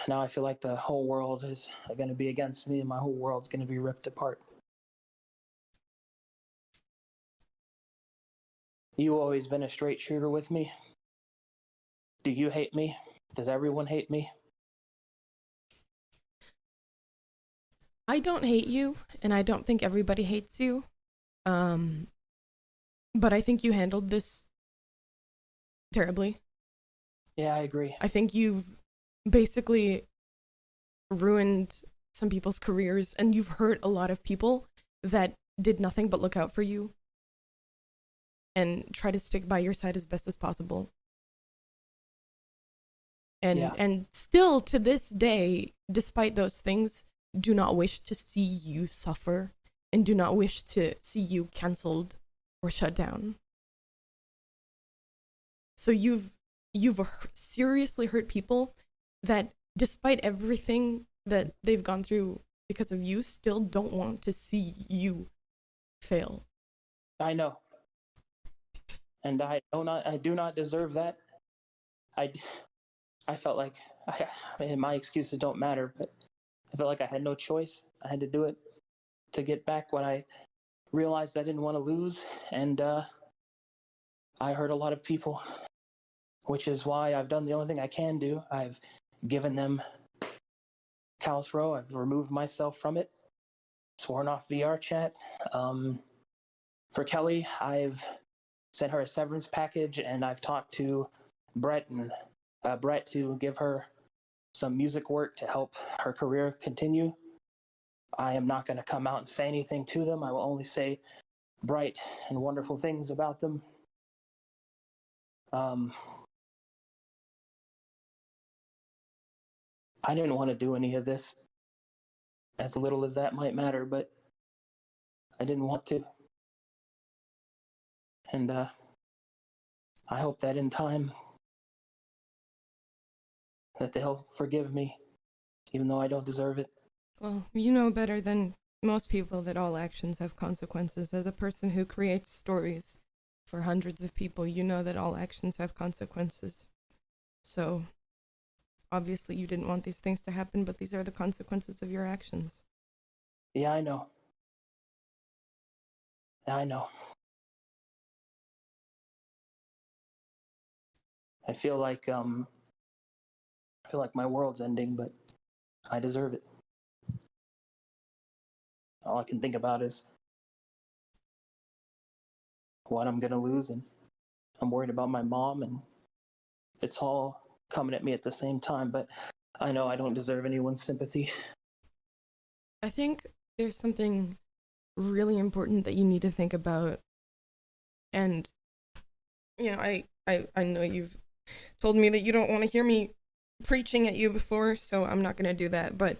Now I feel like the whole world is going to be against me and my whole world's going to be ripped apart. You always been a straight shooter with me. Do you hate me? Does everyone hate me? I don't hate you, and I don't think everybody hates you. But I think you handled this terribly. Yeah, I agree. I think you've basically ruined some people's careers, and you've hurt a lot of people that did nothing but look out for you and try to stick by your side as best as possible. And still to this day, despite those things, do not wish to see you suffer and do not wish to see you canceled or shut down. So you've seriously hurt people that, despite everything that they've gone through because of you, still don't want to see you fail. I know. And I do not deserve that. I felt like my excuses don't matter, but I felt like I had no choice. I had to do it to get back when I realized I didn't want to lose, and I hurt a lot of people, which is why I've done the only thing I can do. I've given them Callus Row. I've removed myself from it, sworn off VR chat. For Kelly, I've sent her a severance package, and I've talked to Brett to give her some music work to help her career continue. I am not going to come out and say anything to them. I will only say bright and wonderful things about them. I didn't want to do any of this, as little as that might matter, but I didn't want to. And I hope that in time that they'll forgive me, even though I don't deserve it. Well, you know better than most people that all actions have consequences. As a person who creates stories for hundreds of people, you know that all actions have consequences. So, obviously you didn't want these things to happen, but these are the consequences of your actions. Yeah, I know. I know. I feel like my world's ending, but I deserve it. All I can think about is what I'm gonna lose, and I'm worried about my mom, and it's all coming at me at the same time, but I know I don't deserve anyone's sympathy. I think there's something really important that you need to think about, and you know, I know you've told me that you don't want to hear me preaching at you before, so I'm not going to do that, but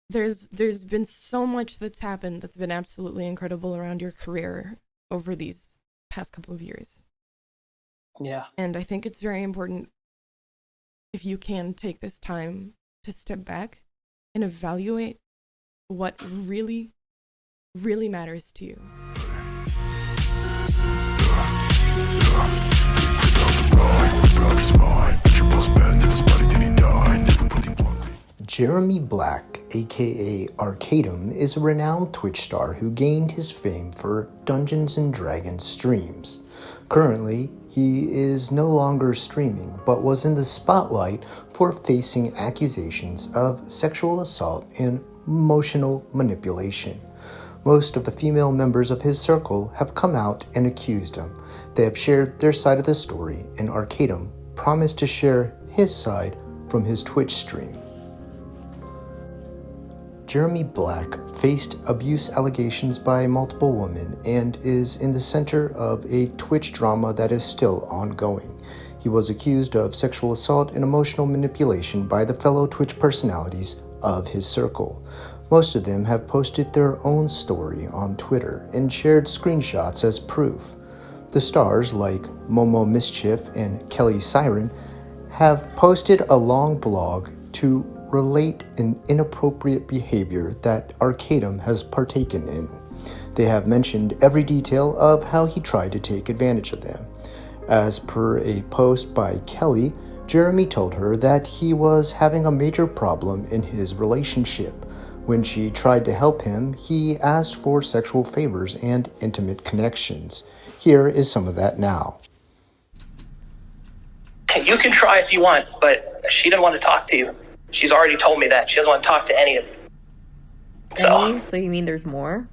there's been so much that's happened that's been absolutely incredible around your career over these past couple of years. Yeah. And I think it's very important, if you can, take this time to step back and evaluate what really, really matters to you. Jeremy Black, aka Arcadum, is a renowned Twitch star who gained his fame for Dungeons & Dragons streams. Currently, he is no longer streaming, but was in the spotlight for facing accusations of sexual assault and emotional manipulation. Most of the female members of his circle have come out and accused him. They have shared their side of the story, and Arcadum promised to share his side from his Twitch stream. Jeremy Black faced abuse allegations by multiple women and is in the center of a Twitch drama that is still ongoing. He was accused of sexual assault and emotional manipulation by the fellow Twitch personalities of his circle. Most of them have posted their own story on Twitter and shared screenshots as proof. The stars, like Momo Mischief and Kelly Siren, have posted a long blog to relate an inappropriate behavior that Arcadum has partaken in. They have mentioned every detail of how he tried to take advantage of them. As per a post by Kelly, Jeremy told her that he was having a major problem in his relationship. When she tried to help him, he asked for sexual favors and intimate connections. Here is some of that now. You can try if you want, but she didn't want to talk to you. She's already told me that. She doesn't want to talk to any of you. So you mean there's more?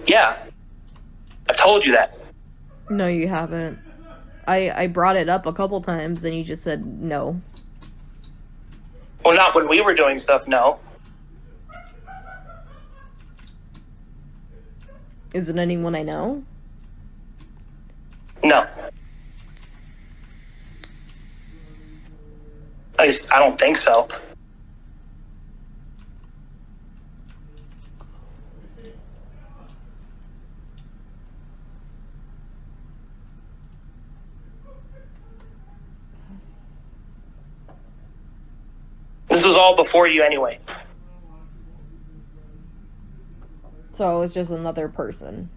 Yeah. I've told you that. No, you haven't. I brought it up a couple times and you just said no. Well, not when we were doing stuff, no. Is it anyone I know? No. At least, I don't think so. This was all before you anyway. So it was just another person.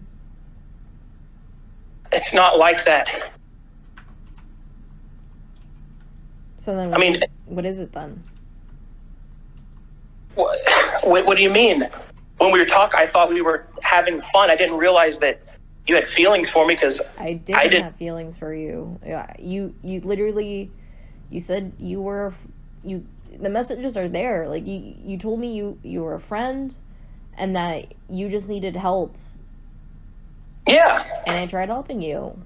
It's not like that. So then what is it then? What do you mean? When we were talking, I thought we were having fun. I didn't realize that you had feelings for me because I didn't have feelings for you. You literally, you said the messages are there. Like you told me you were a friend and that you just needed help. Yeah. And I tried helping you.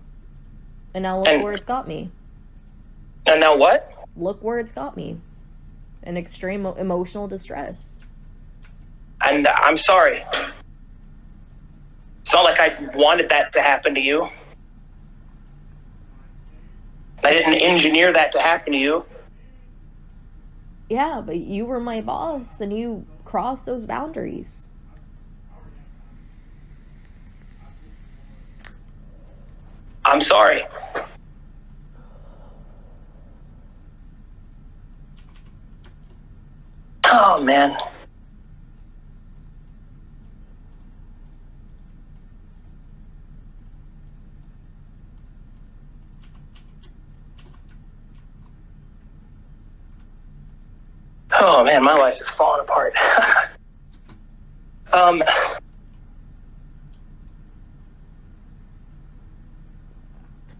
And now look where it's got me. And now what? Look where it's got me. In extreme emotional distress. And I'm sorry. It's not like I wanted that to happen to you. I didn't engineer that to happen to you. Yeah, but you were my boss and you crossed those boundaries. I'm sorry. Oh, man. Oh, man, my life is falling apart.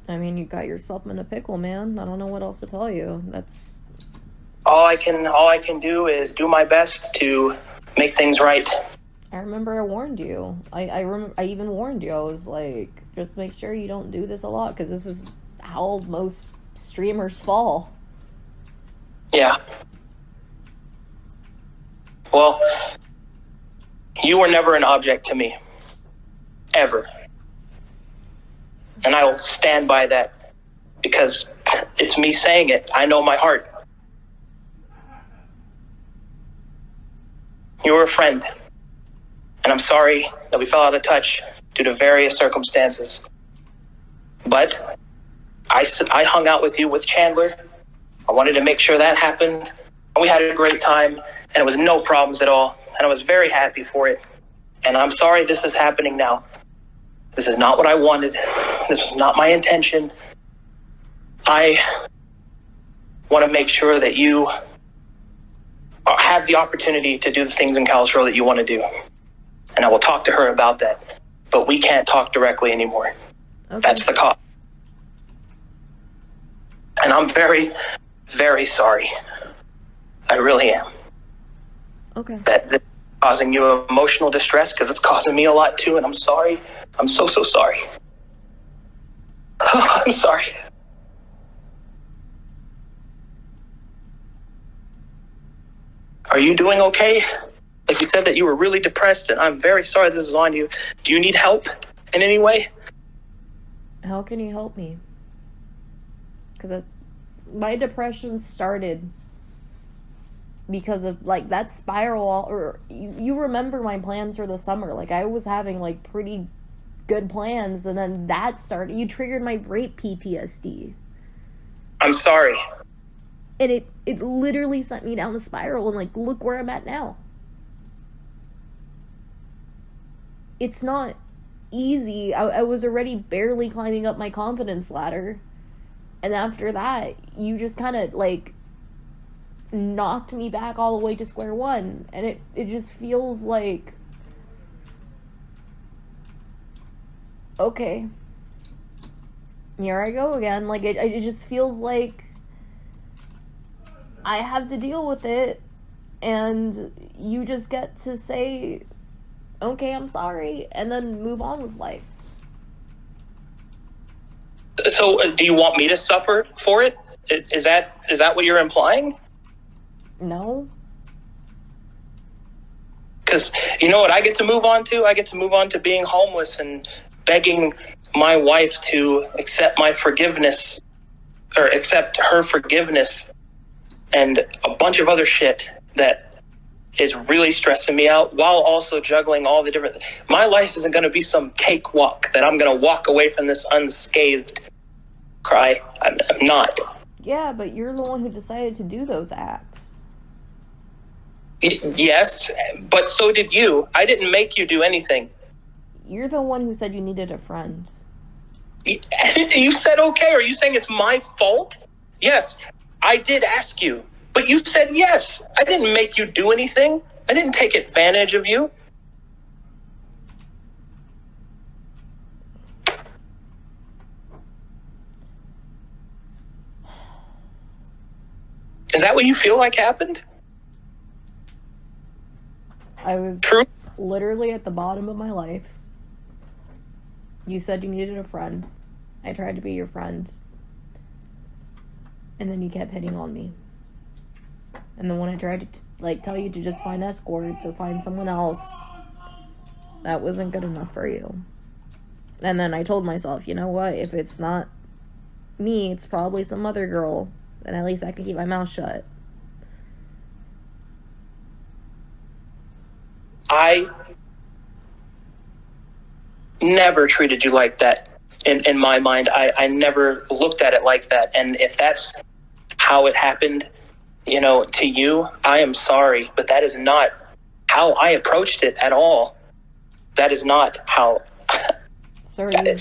I mean, you got yourself in a pickle, man. I don't know what else to tell you. That's all I can do is do my best to make things right. I remember I warned you. I even warned you. I was like, just make sure you don't do this a lot because this is how most streamers fall. Yeah. Well, you were never an object to me. Ever. And I will stand by that because it's me saying it. I know my heart. You were a friend. And I'm sorry that we fell out of touch due to various circumstances. But I hung out with you with Chandler. I wanted to make sure that happened. And we had a great time. And it was no problems at all. And I was very happy for it. And I'm sorry this is happening now. This is not what I wanted. This was not my intention. I want to make sure that you have the opportunity to do the things in Kalispell that you want to do. And I will talk to her about that. But we can't talk directly anymore. Okay. That's the cost. And I'm very, very sorry. I really am. Okay. That this is causing you emotional distress because it's causing me a lot too. And I'm sorry. I'm so sorry. I'm sorry. Are you doing okay? Like you said that you were really depressed, and I'm very sorry this is on you. Do you need help in any way? How can you help me? Because my depression started because of like that spiral, or you remember my plans for the summer. Like I was having like pretty good plans, and then that started. You triggered my rape PTSD. I'm sorry. And it literally sent me down the spiral, and like look where I'm at now. It's not easy. I was already barely climbing up my confidence ladder. And after that, you just kind of, like, knocked me back all the way to square one. And it just feels like... Okay. Here I go again. Like, it just feels like I have to deal with it. And you just get to say, okay, I'm sorry, and then move on with life. So, do you want me to suffer for it? Is that what you're implying? No. Because you know what I get to move on to? I get to move on to being homeless and begging my wife to accept my forgiveness, or accept her forgiveness, and a bunch of other shit that is really stressing me out, while also juggling all the different... My life isn't going to be some cakewalk that I'm going to walk away from this unscathed. Cry. I'm not. Yeah, but you're the one who decided to do those acts. Yes, but so did you. I didn't make you do anything. You're the one who said you needed a friend. You said okay. Are you saying it's my fault? Yes, I did ask you. But you said yes. I didn't make you do anything. I didn't take advantage of you. Is that what you feel like happened? I was True. literally at the bottom of my life. You said you needed a friend. I tried to be your friend. And then you kept hitting on me. And then when I tried to, like, tell you to just find escorts or find someone else, that wasn't good enough for you. And then I told myself, you know what? If it's not me, it's probably some other girl. Then at least I can keep my mouth shut. I never treated you like that. In my mind, I never looked at it like that. And if that's how it happened, you know, to you, I am sorry, but that is not how I approached it at all. That is not how... So are you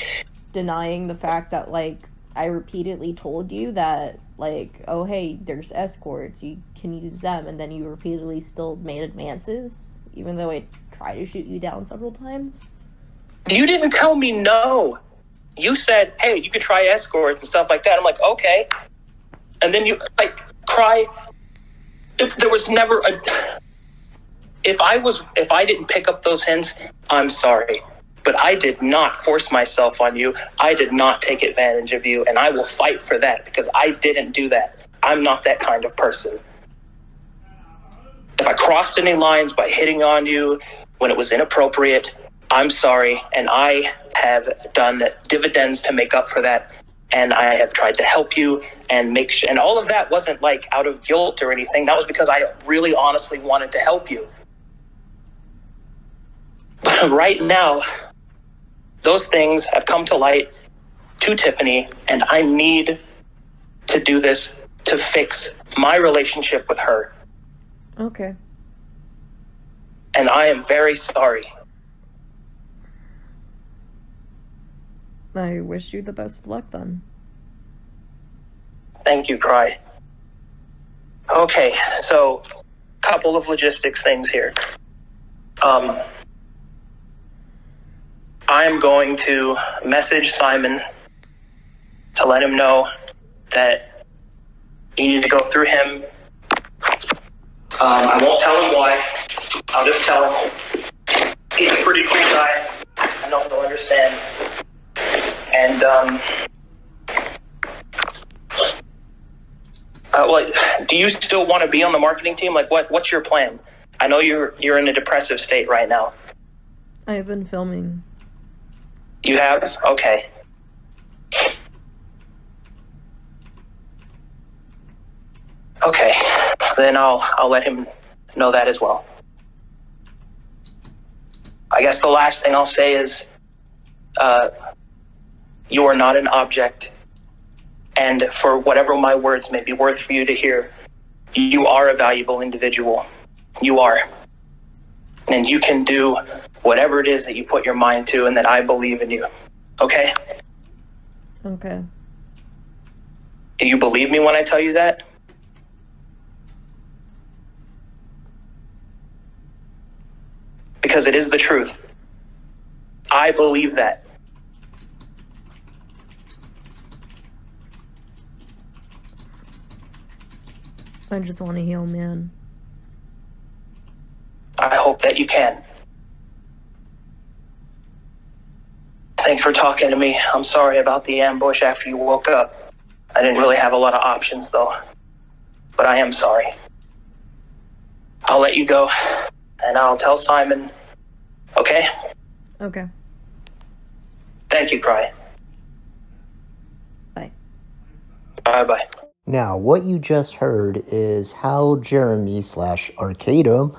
denying the fact that, like, I repeatedly told you that, like, oh, hey, there's escorts, you can use them, and then you repeatedly still made advances, even though I tried to shoot you down several times? You didn't tell me no. You said, hey, you could try escorts and stuff like that. I'm like, okay. And then you, like, cry. There was never a... If I didn't pick up those hints, I'm sorry. But I did not force myself on you. I did not take advantage of you, and I will fight for that because I didn't do that. I'm not that kind of person. If I crossed any lines by hitting on you when it was inappropriate, I'm sorry, and I have done dividends to make up for that, and I have tried to help you and make sure, and all of that wasn't like out of guilt or anything. That was because I really honestly wanted to help you. But right now, those things have come to light to Tiffany, and I need to do this to fix my relationship with her. Okay. And I am very sorry. I wish you the best of luck, then. Thank you, Cry. Okay, so couple of logistics things here. I'm going to message Simon to let him know that you need to go through him. I won't tell him why. I'll just tell him. He's a pretty cool guy. I know he'll understand. And, do you still want to be on the marketing team? Like, what's your plan? I know you're in a depressive state right now. I've been filming. You have? Okay. Okay. Then I'll let him know that as well. I guess the last thing I'll say is, you are not an object. And for whatever my words may be worth for you to hear, you are a valuable individual. You are. And you can do whatever it is that you put your mind to, and that I believe in you. Okay? Okay. Do you believe me when I tell you that? Because it is the truth. I believe that. I just want to heal, man. I hope that you can. Thanks for talking to me. I'm sorry about the ambush after you woke up. I didn't really have a lot of options, though. But I am sorry. I'll let you go, and I'll tell Simon. Okay? Okay. Thank you, Pry. Bye. Bye-bye. Now, what you just heard is how Jeremy / Arcadum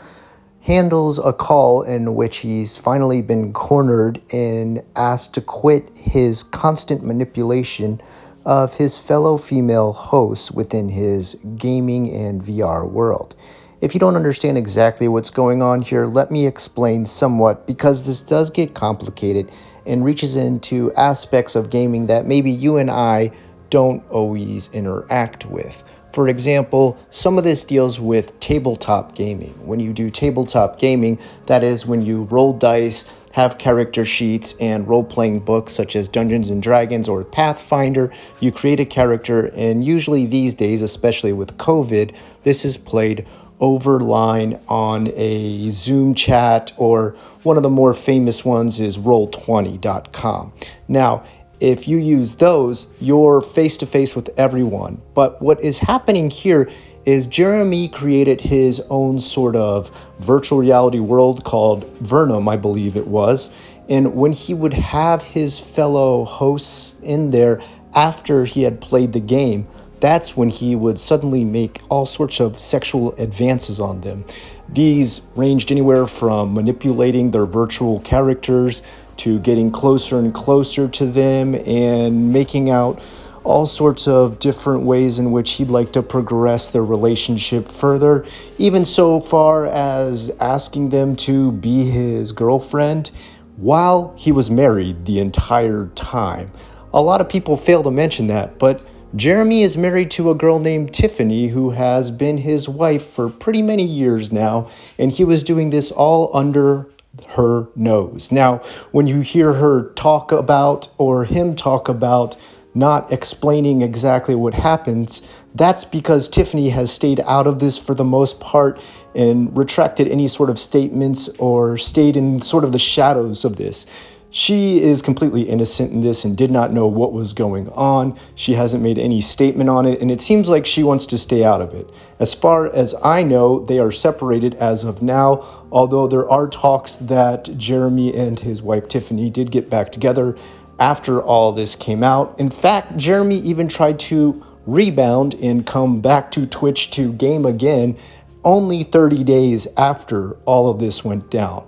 handles a call in which he's finally been cornered and asked to quit his constant manipulation of his fellow female hosts within his gaming and VR world. If you don't understand exactly what's going on here, let me explain somewhat, because this does get complicated and reaches into aspects of gaming that maybe you and I don't always interact with. For example, some of this deals with tabletop gaming. When you do tabletop gaming, that is when you roll dice, have character sheets, and role-playing books such as Dungeons & Dragons or Pathfinder. You create a character, and usually these days, especially with COVID, this is played over line on a Zoom chat, or one of the more famous ones is Roll20.com. Now, if you use those, you're face-to-face with everyone. But what is happening here is Jeremy created his own sort of virtual reality world called Vernum, I believe it was. And when he would have his fellow hosts in there after he had played the game, that's when he would suddenly make all sorts of sexual advances on them. These ranged anywhere from manipulating their virtual characters to getting closer and closer to them and making out all sorts of different ways in which he'd like to progress their relationship further, even so far as asking them to be his girlfriend while he was married the entire time. A lot of people fail to mention that, but Jeremy is married to a girl named Tiffany who has been his wife for pretty many years now, and he was doing this all under her nose. Now, when you hear her talk about, or him talk about, not explaining exactly what happens, that's because Tiffany has stayed out of this for the most part and retracted any sort of statements or stayed in sort of the shadows of this. She is completely innocent in this and did not know what was going on. She hasn't made any statement on it, and it seems like she wants to stay out of it. As far as I know, they are separated as of now, although there are talks that Jeremy and his wife Tiffany did get back together after all this came out. In fact, Jeremy even tried to rebound and come back to Twitch to game again only 30 days after all of this went down.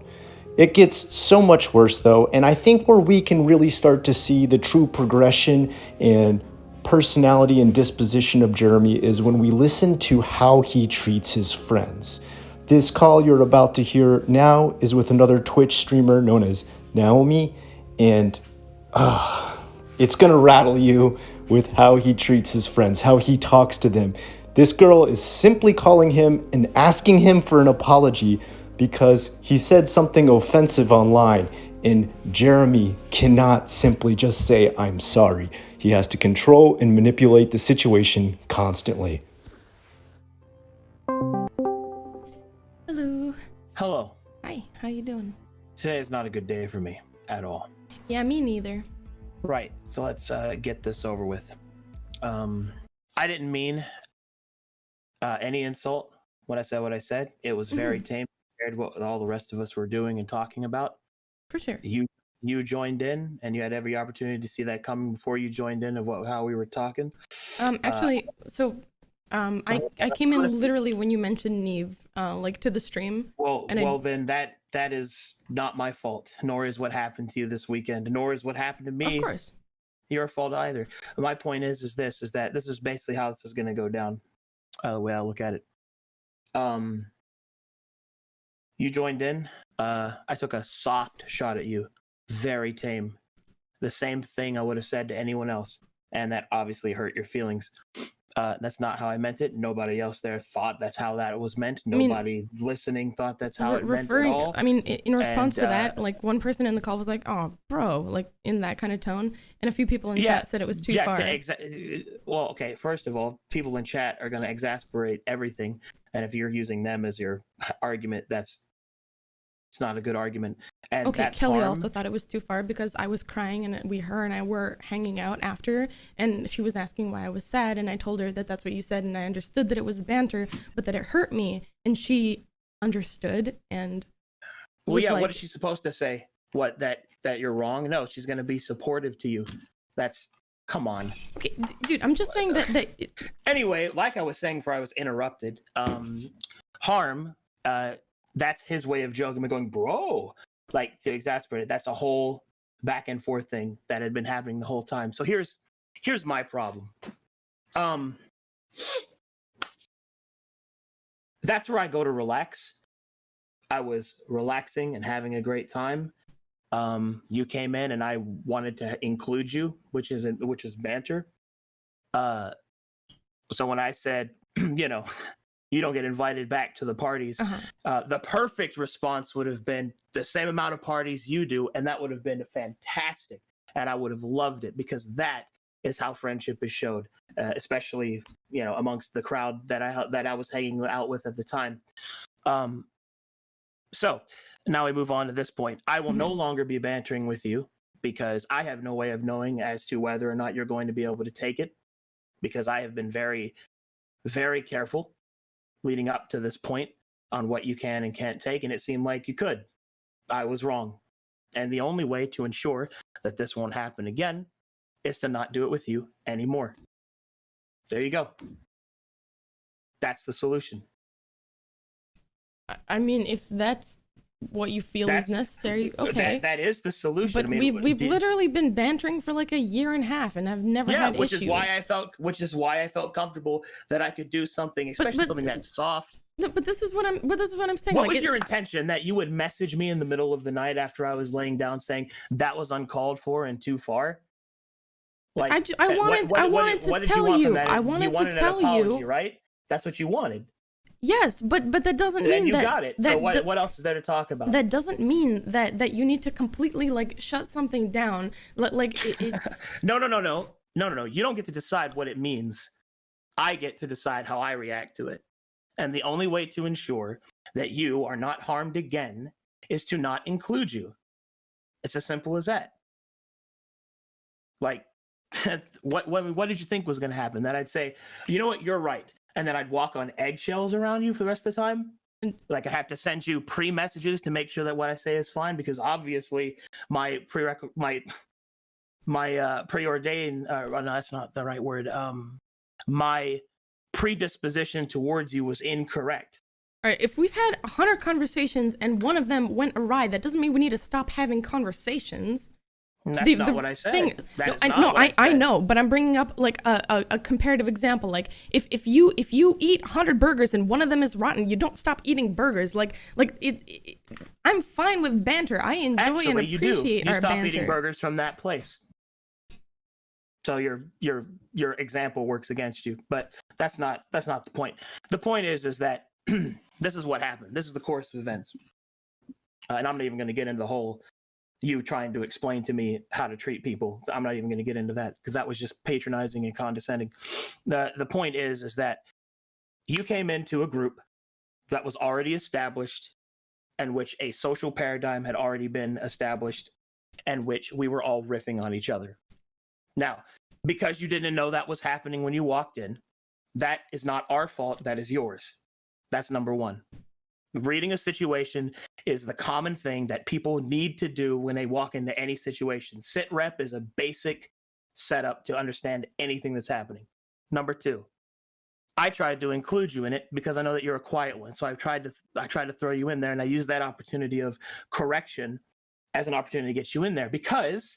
It gets so much worse though, and I think where we can really start to see the true progression and personality and disposition of Jeremy is when we listen to how he treats his friends. This call you're about to hear now is with another Twitch streamer known as Naomi, and it's gonna rattle you with how he treats his friends, how he talks to them. This girl is simply calling him and asking him for an apology because he said something offensive online, and Jeremy cannot simply just say, "I'm sorry." He has to control and manipulate the situation constantly. Hello. Hello. Hi, how you doing? Today is not a good day for me at all. Yeah, me neither. Right, so let's get this over with. I didn't mean any insult when I said what I said. It was very tame compared to what all the rest of us were doing and talking about. For sure. You joined in, and you had every opportunity to see that coming before you joined in of how we were talking. Actually, I came in literally when you mentioned Neve, like to the stream. Then that is not my fault, nor is what happened to you this weekend, nor is what happened to me. Of course. Your fault either. My point is that this is basically how this is going to go down. The way I look at it. You joined in. I took a soft shot at you. Very tame. The same thing I would have said to anyone else. And that obviously hurt your feelings. That's not how I meant it. Nobody else there thought that's how that was meant. Nobody listening thought that's how it meant at all. I mean, in response to that, like one person in the call was like, "Oh, bro," like in that kind of tone, and a few people in chat said it was too far. Well, okay. First of all, people in chat are going to exasperate everything, and if you're using them as your argument, it's not a good argument. And okay, Kelly also thought it was too far because I was crying and her and I were hanging out after, and she was asking why I was sad, and I told her that that's what you said, and I understood that it was banter, but that it hurt me, and she understood and well, yeah, like, what is she supposed to say? What, that you're wrong? No, she's going to be supportive to you. Come on. Okay, dude, I'm just saying that Anyway, like I was saying before I was interrupted, Harm, that's his way of joking and going, bro, like to exasperate it. That's a whole back and forth thing that had been happening the whole time. So here's my problem. That's where I go to relax. I was relaxing and having a great time. You came in and I wanted to include you, which is banter. So when I said, you don't get invited back to the parties. The perfect response would have been the same amount of parties you do, and that would have been fantastic. And I would have loved it because that is how friendship is showed, especially amongst the crowd that I was hanging out with at the time. So now we move on to this point. I will no longer be bantering with you because I have no way of knowing as to whether or not you're going to be able to take it, because I have been very, very careful leading up to this point on what you can and can't take, and it seemed like you could. I was wrong. And the only way to ensure that this won't happen again is to not do it with you anymore. There you go. That's the solution. I mean, if that's what you feel is necessary, okay. That is the solution. But we've literally been bantering for like a year and a half, and I've never had issues. Which is why I felt comfortable that I could do something, especially something that's soft. No, but this is what I'm saying. What was your intention? That you would message me in the middle of the night after I was laying down saying that was uncalled for and too far? Like I wanted to tell you. I wanted to tell you. Right? That's what you wanted. Yes, but that doesn't mean you that... got it. So what else is there to talk about? That doesn't mean that you need to completely, like, shut something down. Like, No. You don't get to decide what it means. I get to decide how I react to it. And the only way to ensure that you are not harmed again is to not include you. It's as simple as that. Like, what did you think was going to happen? That I'd say, you know what, you're right. And then I'd walk on eggshells around you for the rest of the time. Like I have to send you pre-messages to make sure that what I say is fine, because obviously my preordained, no, that's not the right word. My predisposition towards you was incorrect. All right, if we've had 100 conversations and one of them went awry, that doesn't mean we need to stop having conversations. That's not what I said. I know, but I'm bringing up like a comparative example. Like if you eat 100 burgers and one of them is rotten, you don't stop eating burgers. Like I'm fine with banter. I enjoy and appreciate our banter. You stop eating burgers from that place. So your example works against you, but that's not the point. The point is that this is what happened. This is the course of events, and I'm not even going to get into the whole you trying to explain to me how to treat people. I'm not even going to get into that because that was just patronizing and condescending. The point is that you came into a group that was already established, and which a social paradigm had already been established, and which we were all riffing on each other. Now, because you didn't know that was happening when you walked in, that is not our fault, that is yours. That's number one. Reading a situation is the common thing that people need to do when they walk into any situation. Sit rep is a basic setup to understand anything that's happening. Number two, I tried to include you in it because I know that you're a quiet one. So I tried to throw you in there, and I used that opportunity of correction as an opportunity to get you in there, because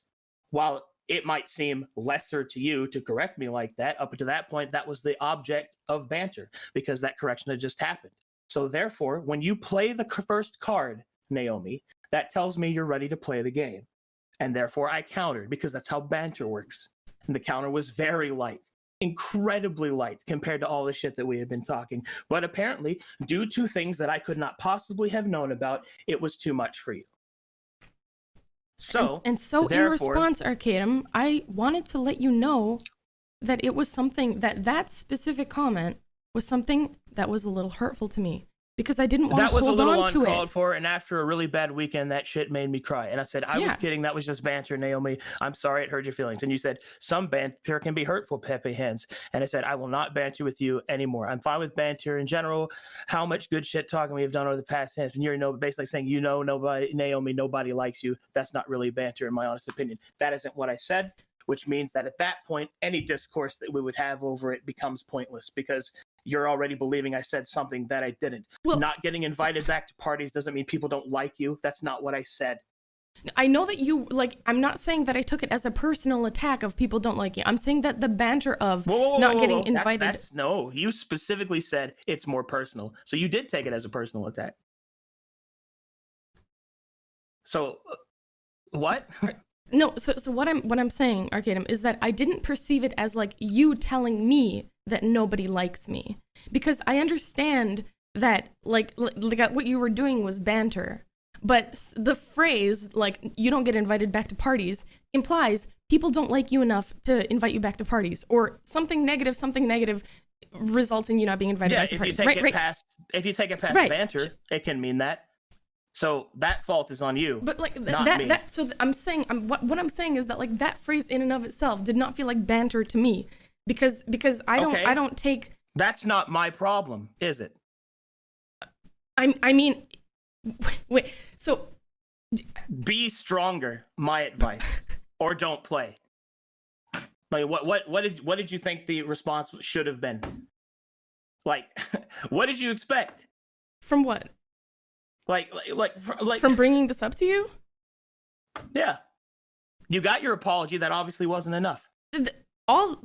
while it might seem lesser to you to correct me like that, up to that point, that was the object of banter because that correction had just happened. So therefore, when you play the first card Naomi, that tells me you're ready to play the game. And therefore I countered, because that's how banter works. And the counter was very light, incredibly light compared to all the shit that we had been talking. But apparently, due to things that I could not possibly have known about, it was too much for you. So, and so in response, Arcadum, I wanted to let you know that it was something that specific comment was something that was a little hurtful to me, because I didn't want to hold on to it. That was a little uncalled for, and after a really bad weekend, that shit made me cry. And I said, I was kidding. That was just banter, Naomi. I'm sorry it hurt your feelings. And you said, some banter can be hurtful, Pepe Hands. And I said, I will not banter with you anymore. I'm fine with banter in general. How much good shit talking we have done over the past hands. And you're basically saying, nobody, Naomi, nobody likes you. That's not really banter, in my honest opinion. That isn't what I said, which means that at that point, any discourse that we would have over it becomes pointless, because you're already believing I said something that I didn't. Well, not getting invited back to parties doesn't mean people don't like you. That's not what I said. I know that you, I'm not saying that I took it as a personal attack of people don't like you. I'm saying that the banter of not getting invited. No, you specifically said it's more personal. So you did take it as a personal attack. So, what? No, so what I'm saying, Arcadum, is that I didn't perceive it as you telling me that nobody likes me, because I understand that what you were doing was banter, but the phrase you don't get invited back to parties implies people don't like you enough to invite you back to parties, or something negative results in you not being invited back to parties. If you take it past banter, it can mean that. So that fault is on you, but not me. So I'm saying, what I'm saying is that that phrase in and of itself did not feel like banter to me, because I don't take. That's not my problem, is it? I mean, wait. So be stronger. My advice, or don't play. What did you think the response should have been? What did you expect? From what? From bringing this up to you? Yeah. You got your apology. That obviously wasn't enough. All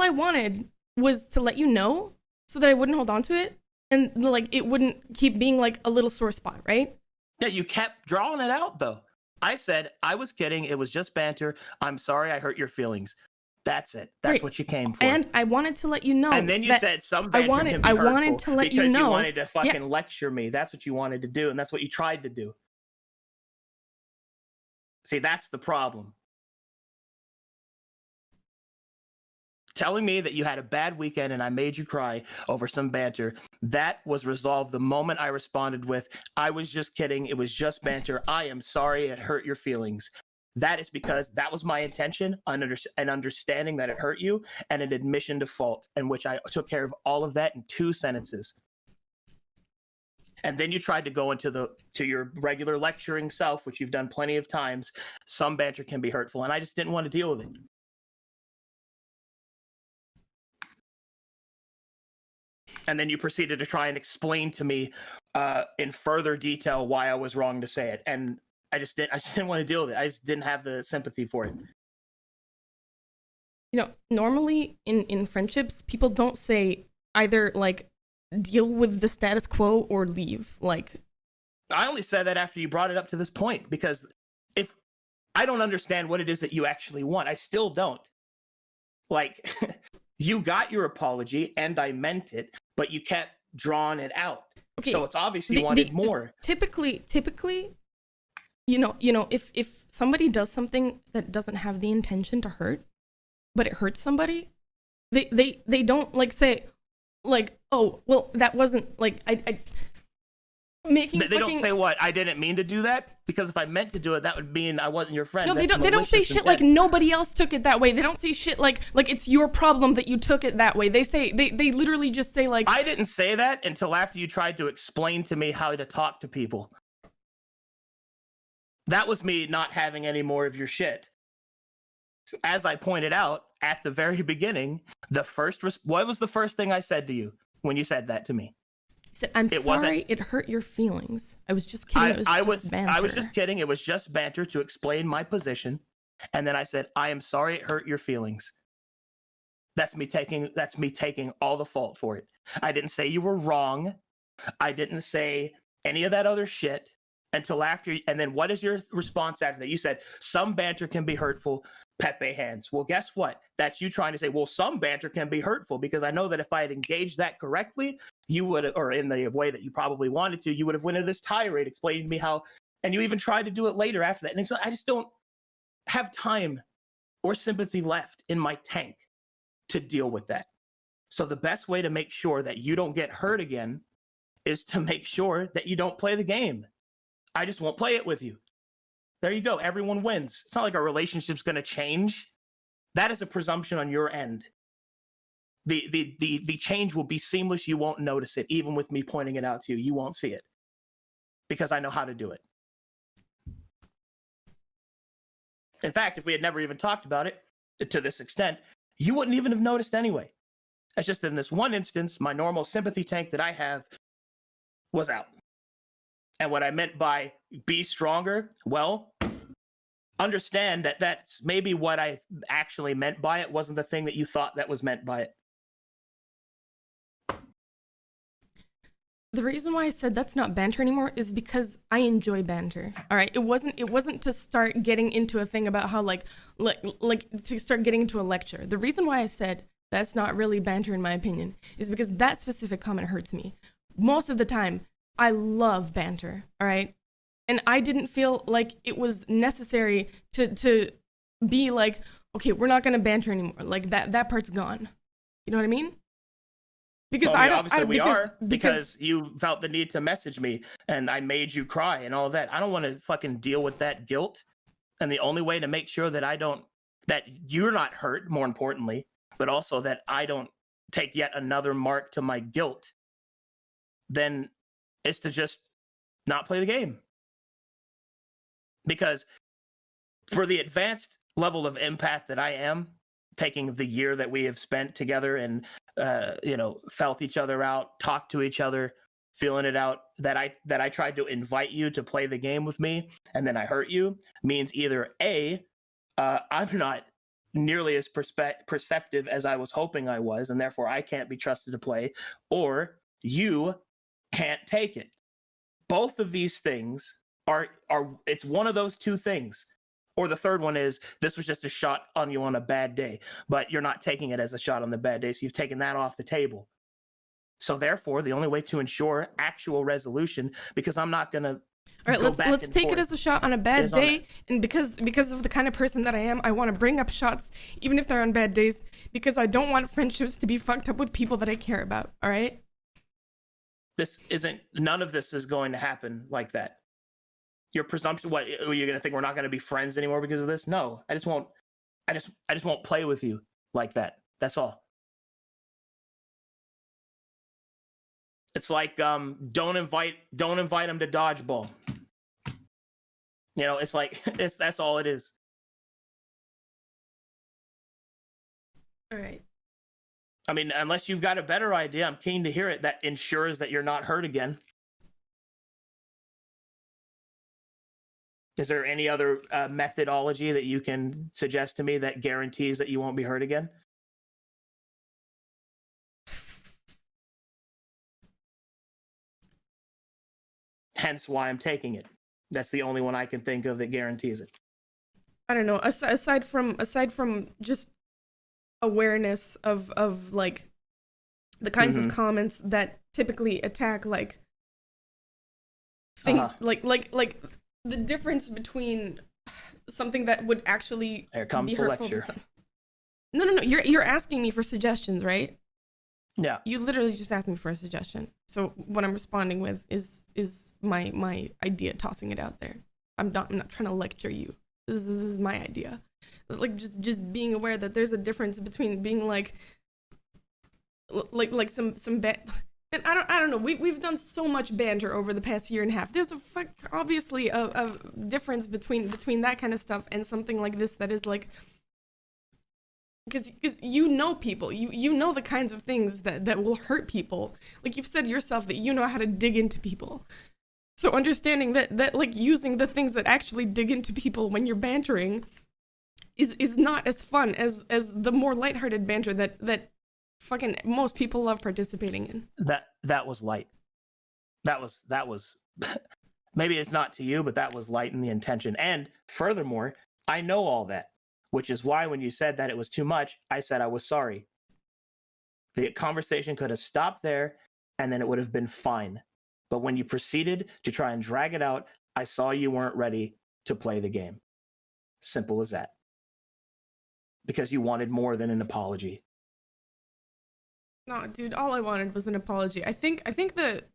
I wanted was to let you know so that I wouldn't hold on to it, and it wouldn't keep being a little sore spot, right? Yeah, you kept drawing it out though. I said, I was kidding. It was just banter. I'm sorry I hurt your feelings. That's it. That's what you came for. And I wanted to let you know. And then you said some banter can be hurtful. I wanted to let you know. Because you wanted to fucking lecture me. That's what you wanted to do, and that's what you tried to do. See, that's the problem. Telling me that you had a bad weekend and I made you cry over some banter, that was resolved the moment I responded with, I was just kidding. It was just banter. I am sorry it hurt your feelings. That is because that was my intention, an understanding that it hurt you, and an admission to fault, in which I took care of all of that in 2 sentences. And then you tried to go into your regular lecturing self, which you've done plenty of times. Some banter can be hurtful, and I just didn't want to deal with it. And then you proceeded to try and explain to me in further detail why I was wrong to say it. And I just didn't want to deal with it. I just didn't have the sympathy for it. Normally in friendships, people don't say either deal with the status quo or leave. I only said that after you brought it up to this point, because if I don't understand what it is that you actually want, I still don't. You got your apology and I meant it, but you kept drawing it out. Okay. So it's obvious you wanted more. Typically, if somebody does something that doesn't have the intention to hurt, but it hurts somebody, they don't say, oh, well, that wasn't I making. They don't say what? I didn't mean to do that, because if I meant to do it, that would mean I wasn't your friend. No, they don't say shit nobody else took it that way. They don't say shit like it's your problem that you took it that way. They say they literally just say I didn't say that until after you tried to explain to me how to talk to people. That was me not having any more of your shit. As I pointed out at the very beginning, what was the first thing I said to you when you said that to me? You said, I'm sorry it hurt your feelings. I was just kidding. I was just kidding. It was just banter to explain my position. And then I said, I am sorry it hurt your feelings. That's me taking all the fault for it. I didn't say you were wrong. I didn't say any of that other shit. until after. And then what is your response after that? You said some banter can be hurtful. Pepe hands. Well, guess what? That's you trying to say, well, some banter can be hurtful, because I know that if I had engaged that correctly, you would, or in the way that you probably wanted to, you would have went into this tirade explaining to me how, and you even tried to do it later after that. And so I just don't have time or sympathy left in my tank to deal with that. So the best way to make sure that you don't get hurt again is to make sure that you don't play the game. I just won't play it with you. There you go. Everyone wins. It's not like our relationship's going to change. That is a presumption on your end. The change will be seamless. You won't notice it. Even with me pointing it out to you, you won't see it, because I know how to do it. In fact, if we had never even talked about it to this extent, you wouldn't even have noticed anyway. It's just in this one instance, my normal sympathy tank that I have was out. And what I meant by be stronger, well, understand that that's maybe what I actually meant by it wasn't the thing that you thought that was meant by it. The reason why I said that's not banter anymore is because I enjoy banter. All right, it wasn't to start getting into a thing about how like to start getting into a lecture. The reason why I said that's not really banter in my opinion is because that specific comment hurts me. Most of the time, I love banter, all right? And I didn't feel like it was necessary to be like, okay, we're not going to banter anymore. Like that part's gone. You know what I mean? Because well, because you felt the need to message me and I made you cry and all that. I don't want to fucking deal with that guilt. And the only way to make sure that that you're not hurt, more importantly, but also that I don't take yet another mark to my guilt, then is to just not play the game. Because for the advanced level of empath that I am, taking the year that we have spent together and felt each other out, talked to each other, feeling it out, that I tried to invite you to play the game with me and then I hurt you, means either A, I'm not nearly as perceptive as I was hoping I was, and therefore I can't be trusted to play, or you can't take it. Both of these things are it's one of those two things. Or the third one is, this was just a shot on you on a bad day, but you're not taking it as a shot on the bad day, so you've taken that off the table. So therefore, the only way to ensure actual resolution, because I'm not going to all right, let's take it as a shot on a bad day, and because of the kind of person that I am, I want to bring up shots, even if they're on bad days, because I don't want friendships to be fucked up with people that I care about, all right? None of this is going to happen like that. Your presumption, what, are you going to think we're not going to be friends anymore because of this? No, I just won't play with you like that. That's all. It's like, don't invite them to dodgeball. It's like, that's all it is. All right. I mean, unless you've got a better idea, I'm keen to hear it that ensures that you're not hurt again. Is there any other methodology that you can suggest to me that guarantees that you won't be hurt again? Hence why I'm taking it. That's the only one I can think of that guarantees it. I don't know. Aside from just awareness of like the kinds of comments that typically attack like things like the difference between something that would actually be hurtful to some. No. You're asking me for suggestions, right? Yeah. You literally just asked me for a suggestion. So what I'm responding with is my idea, tossing it out there. I'm not trying to lecture you. This is my idea. Like just being aware that there's a difference between being like some bad. And I don't know. We've done so much banter over the past year and a half. There's obviously a difference between that kind of stuff and something like this that is like, because you know people, you know the kinds of things that will hurt people. Like you've said yourself that you know how to dig into people. So understanding that like using the things that actually dig into people when you're bantering is not as fun as the more lighthearted banter that fucking most people love participating in. That was light. That was Maybe it's not to you, but that was light in the intention. And furthermore, I know all that, which is why when you said that it was too much, I said I was sorry. The conversation could have stopped there and then it would have been fine. But when you proceeded to try and drag it out, I saw you weren't ready to play the game. Simple as that. Because you wanted more than an apology. No, dude, all I wanted was an apology. I think that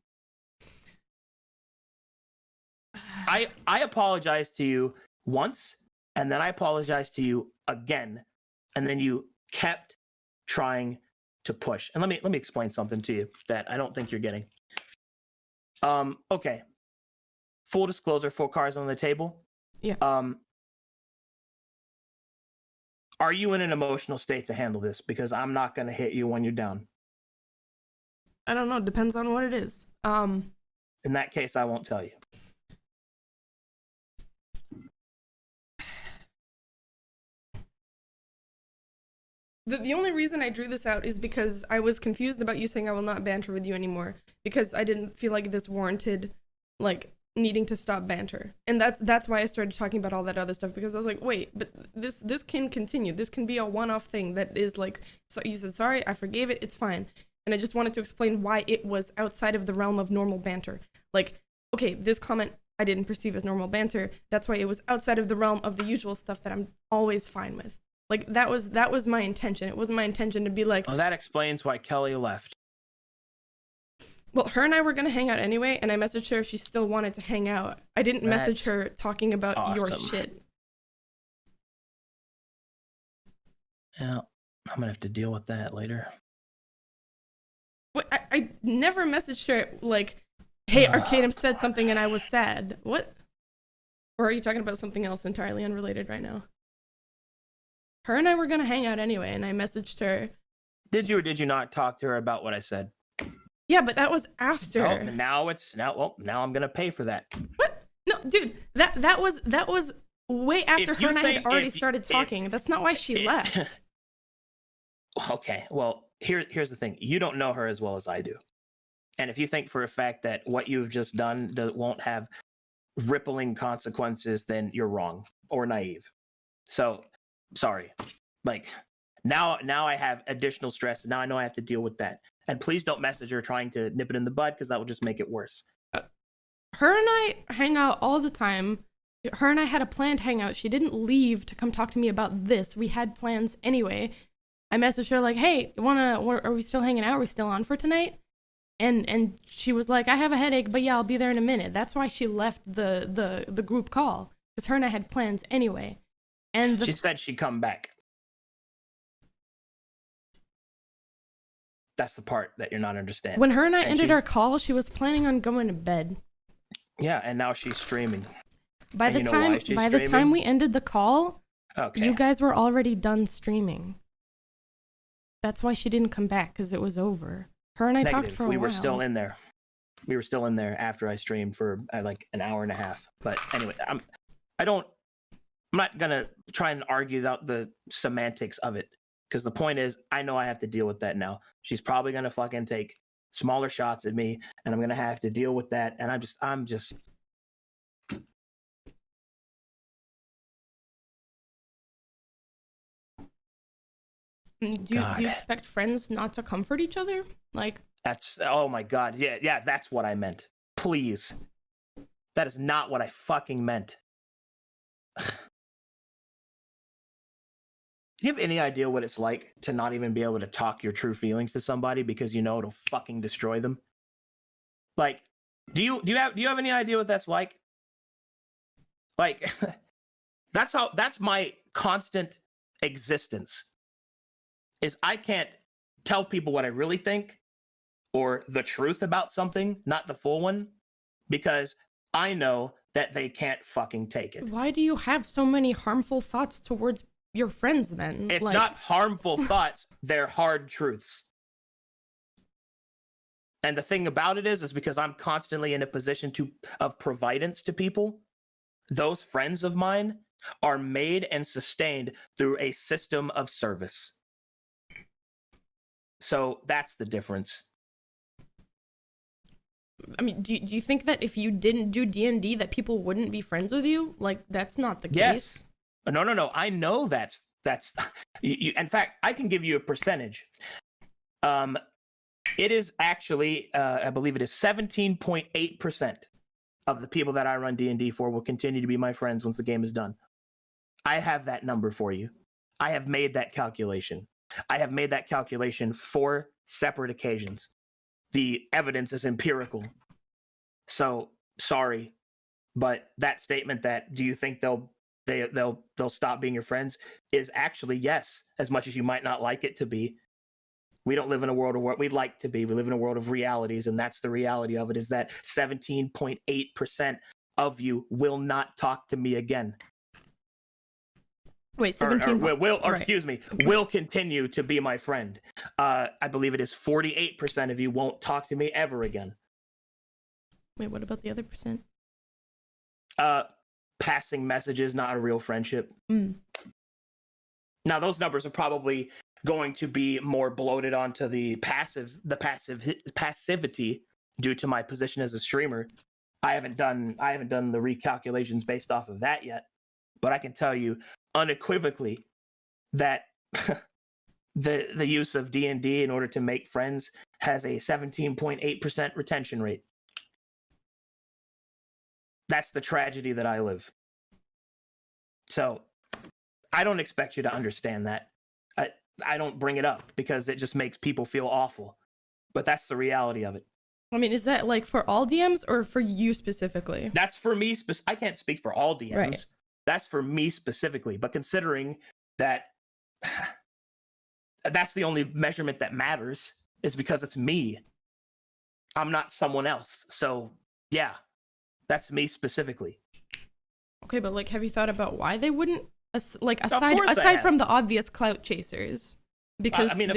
I apologized to you once, and then I apologized to you again, and then you kept trying to push. And let me explain something to you that I don't think you're getting. Okay. Full disclosure, 4 cards on the table. Yeah. Are you in an emotional state to handle this? Because I'm not going to hit you when you're down. I don't know. Depends on what it is. In that case, I won't tell you. The only reason I drew this out is because I was confused about you saying I will not banter with you anymore, because I didn't feel like this warranted, like, needing to stop banter. And that's why I started talking about all that other stuff, because I was like, wait, but this can continue. This can be a one-off thing that is like, so you said sorry, I forgave it, it's fine. And I just wanted to explain why it was outside of the realm of normal banter. Like, okay, this comment I didn't perceive as normal banter. That's why it was outside of the realm of the usual stuff that I'm always fine with. Like, that was my intention. It wasn't my intention to be like... Well, that explains why Kelly left. Well, her and I were going to hang out anyway, and I messaged her if she still wanted to hang out. I didn't message her talking about your shit. Yeah, I'm going to have to deal with that later. What? I never messaged her, like, hey, Arcadum said something and I was sad. What? Or are you talking about something else entirely unrelated right now? Her and I were going to hang out anyway, and I messaged her. Did you or did you not talk to her about what I said? Yeah, but that was after. Oh, now I'm going to pay for that. What? No, dude, that was way after her and I had already started talking. That's not why she left. Okay, well, here's the thing. You don't know her as well as I do. And if you think for a fact that what you've just done won't have rippling consequences, then you're wrong or naive. So, sorry. Like, now I have additional stress. Now I know I have to deal with that. And please don't message her trying to nip it in the bud, because that will just make it worse. Her and I hang out all the time. Her and I had a planned hangout. She didn't leave to come talk to me about this. We had plans anyway. I messaged her like, hey, are we still hanging out? Are we still on for tonight? And she was like, I have a headache, but yeah, I'll be there in a minute. That's why she left the group call, because her and I had plans anyway. And she said she'd come back. That's the part that you're not understanding. When her and I ended our call, she was planning on going to bed. Yeah, and now she's streaming. By the time we ended the call, okay, you guys were already done streaming. That's why she didn't come back, because it was over. Her and I talked for a while. We were still in there. We were still in there after I streamed for like an hour and a half. But anyway, I'm not gonna try and argue about the semantics of it, because the point is, I know I have to deal with that now. She's probably gonna fucking take smaller shots at me, and I'm gonna have to deal with that. And I'm just. Do you expect friends not to comfort each other? Like, that's, oh my god, yeah, that's what I meant. Please, that is not what I fucking meant. Do you have any idea what it's like to not even be able to talk your true feelings to somebody because you know it'll fucking destroy them? Like, do you have any idea what that's like? Like, that's my constant existence. Is I can't tell people what I really think or the truth about something, not the full one, because I know that they can't fucking take it. Why do you have so many harmful thoughts towards your friends then? It's not harmful thoughts, they're hard truths. And the thing about it is because I'm constantly in a position of providence to people. Those friends of mine are made and sustained through a system of service. So that's the difference. I mean, do you think that if you didn't do D&D that people wouldn't be friends with you? Like, that's not the Yes. case. No. I know that's in fact, I can give you a percentage. It is actually, I believe it is 17.8% of the people that I run D&D for will continue to be my friends once the game is done. I have that number for you. I have made that calculation. I have made that calculation 4 separate occasions. The evidence is empirical. So, sorry, but that statement that do you think they'll stop being your friends is actually yes, as much as you might not like it to be. We don't live in a world of what we'd like to be. We live in a world of realities, and that's the reality of it, is that 17.8% of you will not talk to me again. Wait, 17. Excuse me, will continue to be my friend. I believe it is 48% of you won't talk to me ever again. Wait, what about the other percent? Passing messages, not a real friendship. Now, those numbers are probably going to be more bloated onto the passivity due to my position as a streamer. I haven't done the recalculations based off of that yet, but I can tell you unequivocally that the use of D&D in order to make friends has a 17.8% retention rate. That's the tragedy that I live. So I don't expect you to understand that. I don't bring it up because it just makes people feel awful. But that's the reality of it. I mean, is that like for all DMs or for you specifically? That's for me. I can't speak for all DMs. Right. That's for me specifically. But considering that that's the only measurement that matters is because it's me. I'm not someone else. So, yeah, that's me specifically. Okay, but like, have you thought about why they wouldn't? Aside from the obvious clout chasers, because no.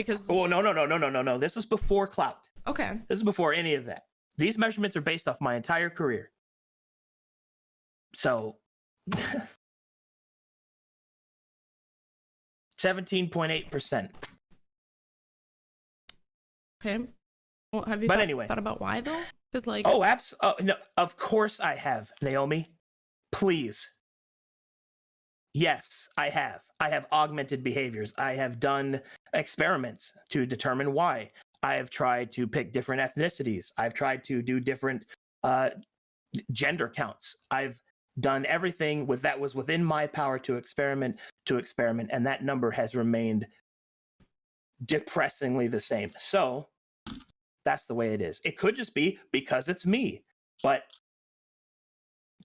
This was before clout. Okay. This is before any of that. These measurements are based off my entire career. So 17.8%. Okay. Well, have you thought about why though? Because like no, of course I have, Naomi. Please. Yes, I have. I have augmented behaviors. I have done experiments to determine why. I have tried to pick different ethnicities. I've tried to do different gender counts. I've done everything that was within my power to experiment, and that number has remained depressingly the same. So that's the way it is. It could just be because it's me, but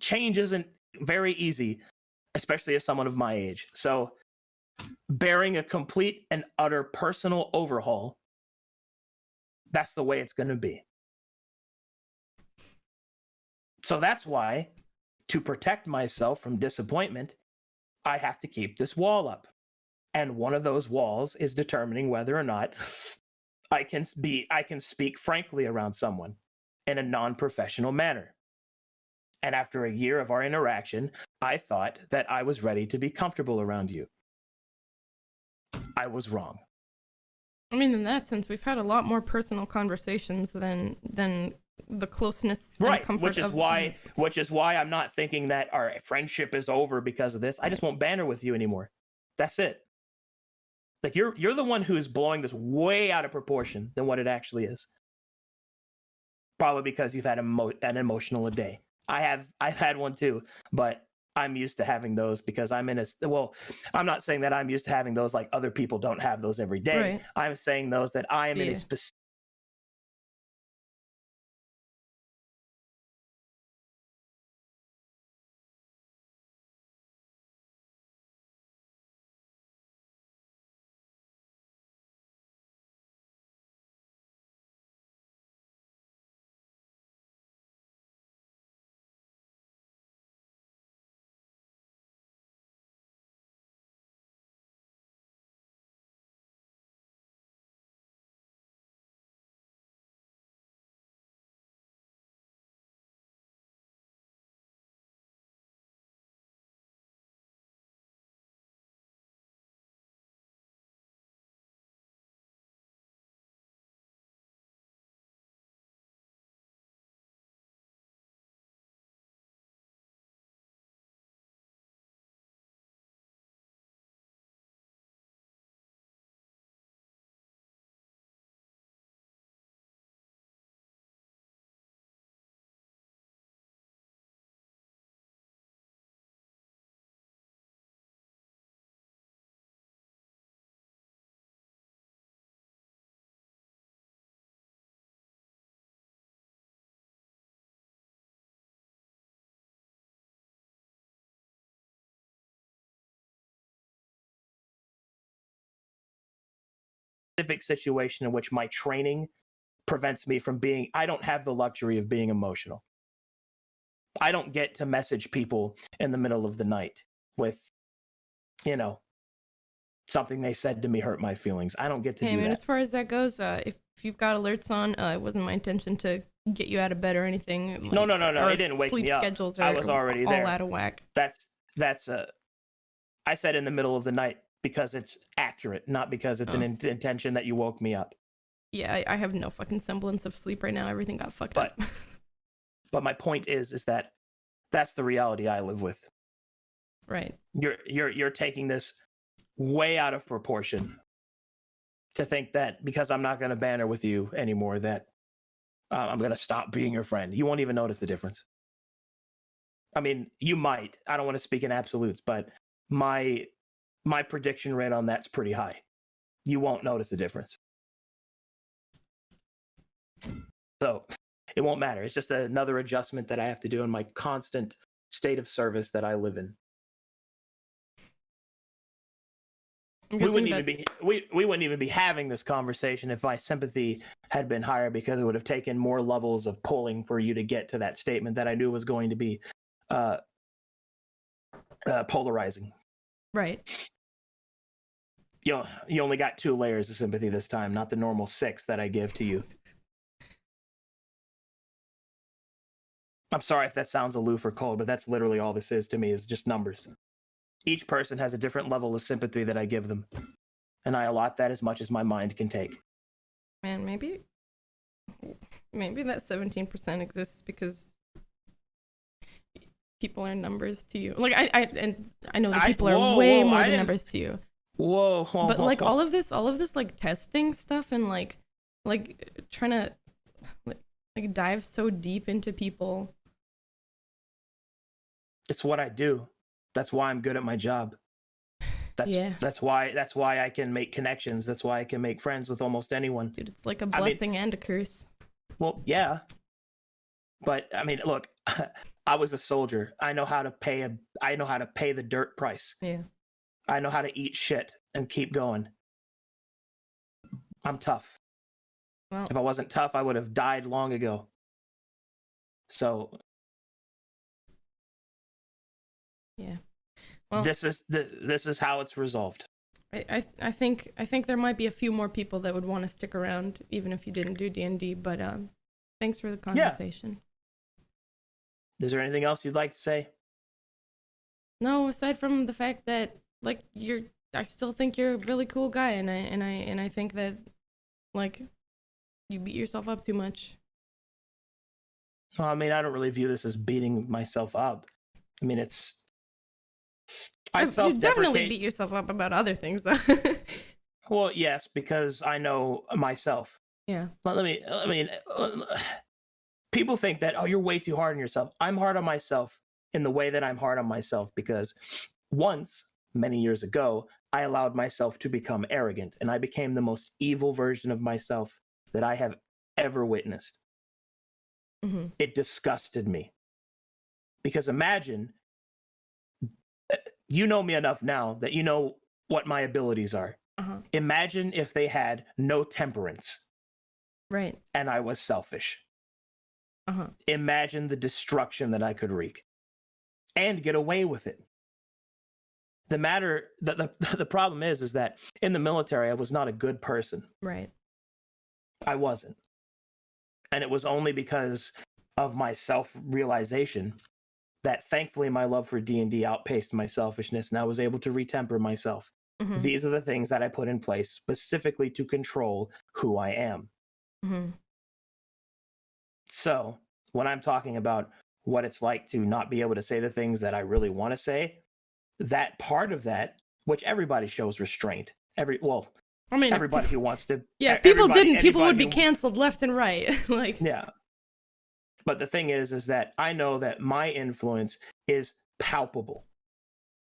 change isn't very easy, especially if someone of my age. So bearing a complete and utter personal overhaul, that's the way it's going to be. So that's why, to protect myself from disappointment, I have to keep this wall up. And one of those walls is determining whether or not I can speak frankly around someone in a non-professional manner. And after a year of our interaction, I thought that I was ready to be comfortable around you. I was wrong. I mean, in that sense, we've had a lot more personal conversations than the closeness and comfort which is why I'm not thinking that our friendship is over because of this. I just won't banter with you anymore. That's it. Like you're the one who's blowing this way out of proportion than what it actually is. Probably because you've had an emotional day. I've had one too, but I'm used to having those because I'm not saying that I'm used to having those like other people don't have those every day. Right. I'm saying those that I am in a specific specific situation in which my training prevents me from being, I don't have the luxury of being emotional. I don't get to message people in the middle of the night with, you know, something they said to me hurt my feelings. I don't get to do that. As far as that goes, if you've got alerts on, it wasn't my intention to get you out of bed or anything. Like, No. It didn't wake sleep me up. schedules I was already all there. out of whack. I said in the middle of the night because it's accurate, not because it's an intention that you woke me up. Yeah, I have no fucking semblance of sleep right now. Everything got fucked up. But my point is that that's the reality I live with. Right. You're taking this way out of proportion to think that because I'm not going to banter with you anymore that I'm going to stop being your friend. You won't even notice the difference. I mean, you might. I don't want to speak in absolutes, but my prediction rate on that's pretty high. You won't notice the difference. So it won't matter. It's just another adjustment that I have to do in my constant state of service that I live in. We wouldn't even be having this conversation if my sympathy had been higher, because it would have taken more levels of pulling for you to get to that statement that I knew was going to be polarizing. Right. You only got 2 layers of sympathy this time, not the normal 6 that I give to you. I'm sorry if that sounds aloof or cold, but that's literally all this is to me, is just numbers. Each person has a different level of sympathy that I give them, and I allot that as much as my mind can take. Man, maybe that 17% exists because people are numbers to you. Like I know that people are way more than numbers to you. Whoa. But like all of this like testing stuff and like trying to like dive so deep into people. It's what I do. That's why I'm good at my job. That's why I can make connections. That's why I can make friends with almost anyone. Dude, it's like a blessing and a curse. Well, yeah. But I mean, look, I was a soldier. I know how to pay the dirt price. Yeah. I know how to eat shit and keep going. I'm tough. Well, if I wasn't tough, I would have died long ago. So yeah. Well, this is how it's resolved. I think there might be a few more people that would want to stick around even if you didn't do D&D, but thanks for the conversation. Yeah. Is there anything else you'd like to say? No, aside from the fact that like I still think you're a really cool guy, and I think that like you beat yourself up too much. Well, I mean, I don't really view this as beating myself up. I mean, it's you definitely beat yourself up about other things, though. Well, yes, because I know myself. Yeah. Let me. People think that, oh, you're way too hard on yourself. I'm hard on myself in the way that I'm hard on myself because once, many years ago, I allowed myself to become arrogant, and I became the most evil version of myself that I have ever witnessed. Mm-hmm. It disgusted me. Because imagine, you know me enough now that you know what my abilities are. Uh-huh. Imagine if they had no temperance. Right. And I was selfish. Uh-huh. Imagine the destruction that I could wreak and get away with it. The problem is that in the military, I was not a good person. Right. I wasn't. And it was only because of my self-realization that thankfully my love for D&D outpaced my selfishness, and I was able to retemper myself. Mm-hmm. These are the things that I put in place specifically to control who I am. Mm-hmm. So when I'm talking about what it's like to not be able to say the things that I really want to say, that part of that, which everybody shows restraint. Everybody who wants to. Yeah, if people didn't, people would be canceled left and right. Like. Yeah. But the thing is that I know that my influence is palpable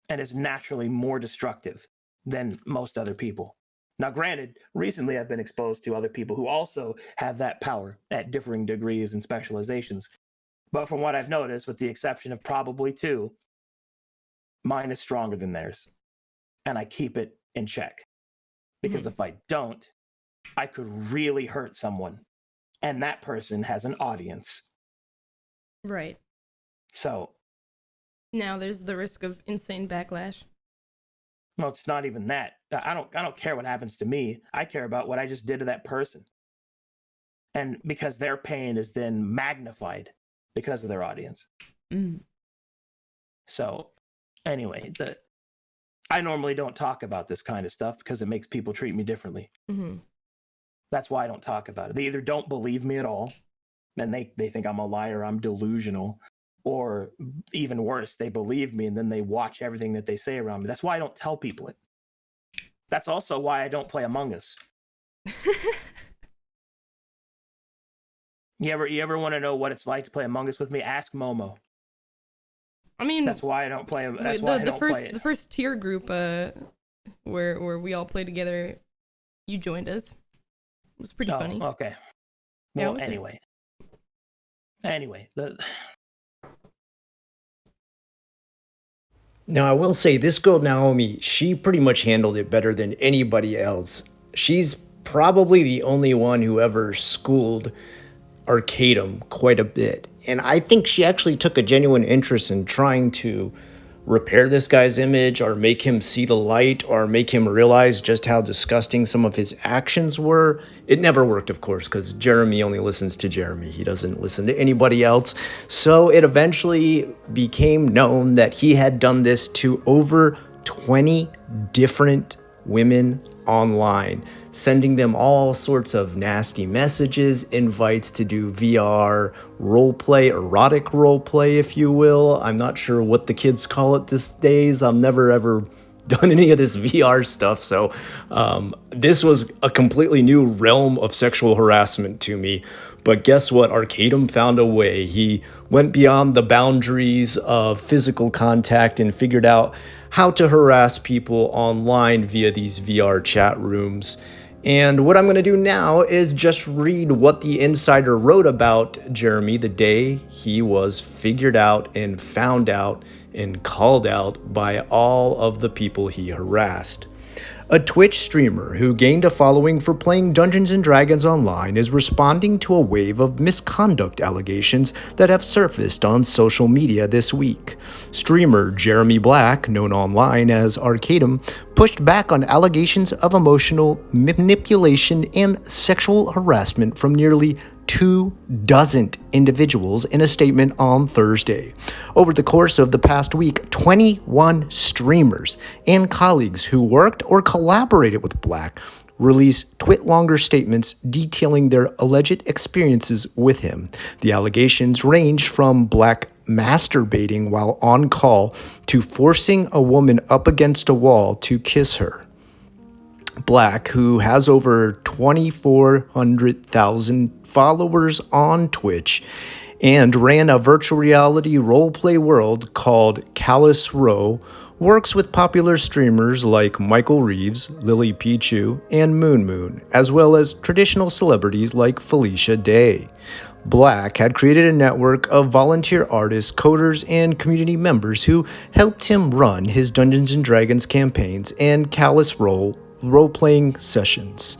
and is naturally more destructive than most other people. Now, granted, recently I've been exposed to other people who also have that power at differing degrees and specializations. But from what I've noticed, with the exception of probably 2, mine is stronger than theirs. And I keep it in check. Because if I don't, I could really hurt someone, and that person has an audience. Right. So Now there's the risk of insane backlash. no, it's not even that. I don't care what happens to me. I care about what I just did to that person. And because their pain is then magnified because of their audience. Mm. So anyway, I normally don't talk about this kind of stuff because it makes people treat me differently. Mm-hmm. That's why I don't talk about it. They either don't believe me at all, and they think I'm a liar, I'm delusional, or even worse, they believe me and then they watch everything that they say around me. That's why I don't tell people it. That's also why I don't play Among Us. You ever want to know what it's like to play Among Us with me? Ask Momo. I mean, that's why I don't play. That's why I don't play it. The first tier group, where we all play together, you joined us. It was pretty funny. Okay. Well, anyway. Now, I will say, this girl, Naomi, she pretty much handled it better than anybody else. She's probably the only one who ever schooled Arcadum quite a bit. And I think she actually took a genuine interest in trying to repair this guy's image or make him see the light or make him realize just how disgusting some of his actions were. It never worked, of course, because Jeremy only listens to Jeremy. He doesn't listen to anybody else. So it eventually became known that he had done this to over 20 different women online, sending them all sorts of nasty messages, invites to do VR roleplay, erotic roleplay, if you will. I'm not sure what the kids call it these days. I've never ever done any of this VR stuff, so this was a completely new realm of sexual harassment to me. But guess what? Arcadum found a way. He went beyond the boundaries of physical contact and figured out how to harass people online via these VR chat rooms. And what I'm going to do now is just read what the insider wrote about Jeremy the day he was figured out and found out and called out by all of the people he harassed. A Twitch streamer who gained a following for playing Dungeons & Dragons online is responding to a wave of misconduct allegations that have surfaced on social media this week. Streamer Jeremy Black, known online as Arcadum, pushed back on allegations of emotional manipulation and sexual harassment from nearly 24 individuals in a statement on Thursday. Over the course of the past week, 21 streamers and colleagues who worked or collaborated with Black released twit-longer statements detailing their alleged experiences with him. The allegations range from Black masturbating while on call to forcing a woman up against a wall to kiss her. Black, who has over 2,400,000 followers on Twitch and ran a virtual reality roleplay world called Callous Row, works with popular streamers like Michael Reeves, Lily Pichu, and Moon Moon, as well as traditional celebrities like Felicia Day. Black had created a network of volunteer artists, coders, and community members who helped him run his Dungeons & Dragons campaigns and Callous Row role-playing sessions.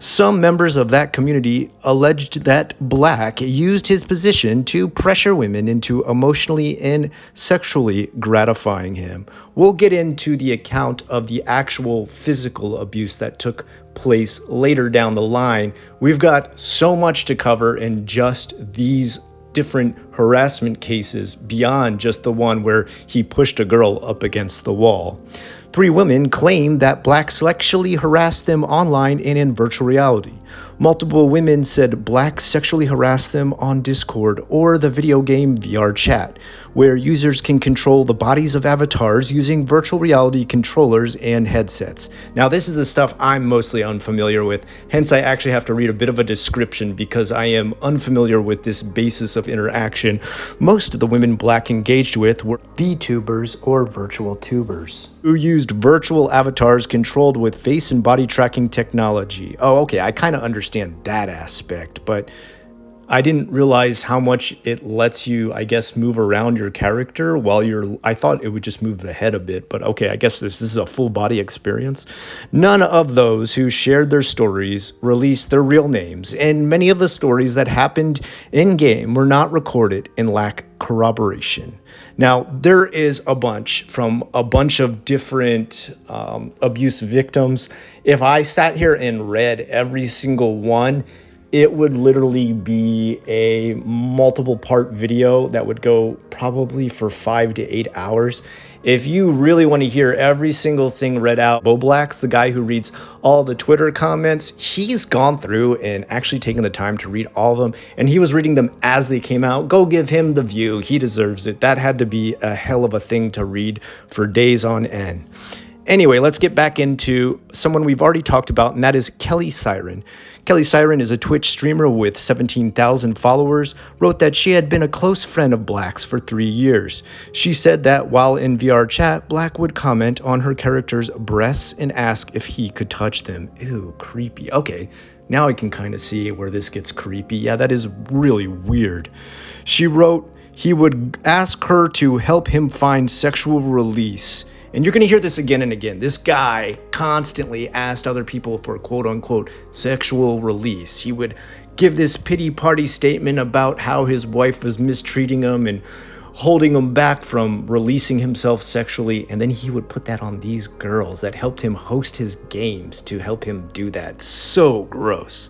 Some members of that community alleged that Black used his position to pressure women into emotionally and sexually gratifying him. We'll get into the account of the actual physical abuse that took place later down the line. We've got so much to cover in just these different harassment cases beyond just the one where he pushed a girl up against the wall. 3 women claimed that Black sexually harassed them online and in virtual reality. Multiple women said Black sexually harassed them on Discord or the video game VR chat, where users can control the bodies of avatars using virtual reality controllers and headsets. Now, this is the stuff I'm mostly unfamiliar with, hence I actually have to read a bit of a description because I am unfamiliar with this basis of interaction. Most of the women Black engaged with were VTubers or virtual tubers, who used virtual avatars controlled with face and body tracking technology. Oh, okay, I kind of understand that aspect, but I didn't realize how much it lets you, I guess, move around your character while I thought it would just move the head a bit, but okay, I guess this is a full body experience. None of those who shared their stories released their real names, and many of the stories that happened in game were not recorded and lack corroboration. Now, there is a bunch from a bunch of different abuse victims. If I sat here and read every single one, it would literally be a multiple part video that would go probably for 5 to 8 hours. If you really want to hear every single thing read out, Boblack's the guy who reads all the Twitter comments. He's gone through and actually taken the time to read all of them, and he was reading them as they came out. Go give him the view. He deserves it. That had to be a hell of a thing to read for days on end. Anyway, let's get back into someone we've already talked about, and that is Kelly Siren. Kelly Siren is a Twitch streamer with 17,000 followers, wrote that she had been a close friend of Black's for 3 years. She said that while in VR chat, Black would comment on her character's breasts and ask if he could touch them. Ew, creepy. Okay, now I can kind of see where this gets creepy. Yeah, that is really weird. She wrote he would ask her to help him find sexual release. And you're going to hear this again and again. This guy constantly asked other people for quote unquote sexual release. He would give this pity party statement about how his wife was mistreating him and holding him back from releasing himself sexually. And then he would put that on these girls that helped him host his games to help him do that. So gross.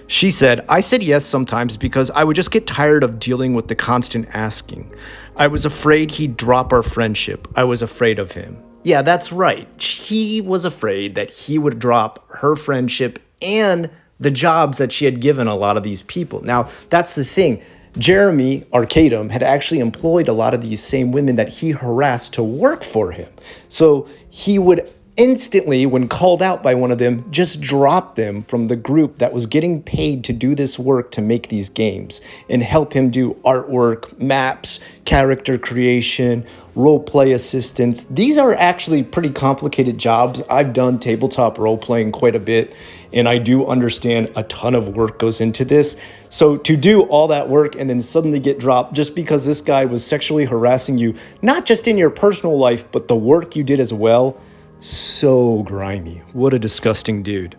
She said, I said yes sometimes because I would just get tired of dealing with the constant asking. I was afraid he'd drop our friendship. I was afraid of him. Yeah, that's right. He was afraid that he would drop her friendship and the jobs that she had given a lot of these people. Now, that's the thing. Jeremy Arcadum had actually employed a lot of these same women that he harassed to work for him. So he would instantly, when called out by one of them, just drop them from the group that was getting paid to do this work to make these games and help him do artwork, maps, character creation, role-play assistance. These are actually pretty complicated jobs. I've done tabletop role-playing quite a bit, and I do understand a ton of work goes into this. So to do all that work and then suddenly get dropped just because this guy was sexually harassing you, not just in your personal life, but the work you did as well, so grimy. What a disgusting dude.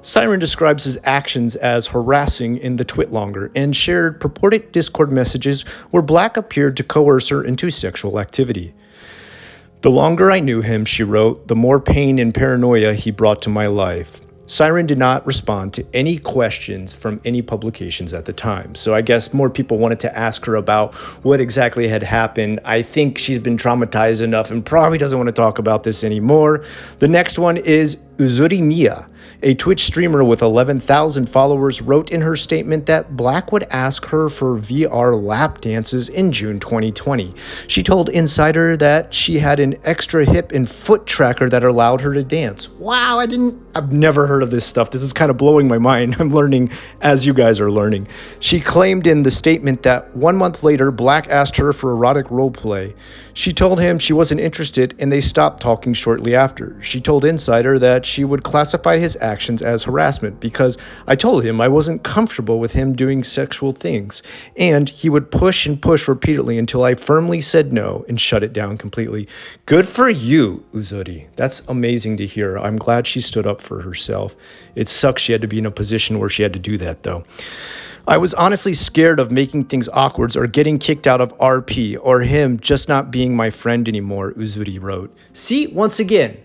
Siren describes his actions as harassing in the Twitlonger and shared purported Discord messages where Black appeared to coerce her into sexual activity. The longer I knew him, she wrote, the more pain and paranoia he brought to my life. Siren did not respond to any questions from any publications at the time. So I guess more people wanted to ask her about what exactly had happened. I think she's been traumatized enough and probably doesn't want to talk about this anymore. The next one is Uzuri Mia, a Twitch streamer with 11,000 followers, wrote in her statement that Black would ask her for VR lap dances in June 2020. She told Insider that she had an extra hip and foot tracker that allowed her to dance. Wow, I've never heard of this stuff. This is kind of blowing my mind. I'm learning as you guys are learning. She claimed in the statement that 1 month later, Black asked her for erotic roleplay. She told him she wasn't interested and they stopped talking shortly after. She told Insider that she would classify his actions as harassment because I told him I wasn't comfortable with him doing sexual things, and he would push and push repeatedly until I firmly said no and shut it down completely. Good for you, Uzuri. That's amazing to hear. I'm glad she stood up for herself. It sucks she had to be in a position where she had to do that, though. I was honestly scared of making things awkward or getting kicked out of RP or him just not being my friend anymore, Uzuri wrote. See, once again,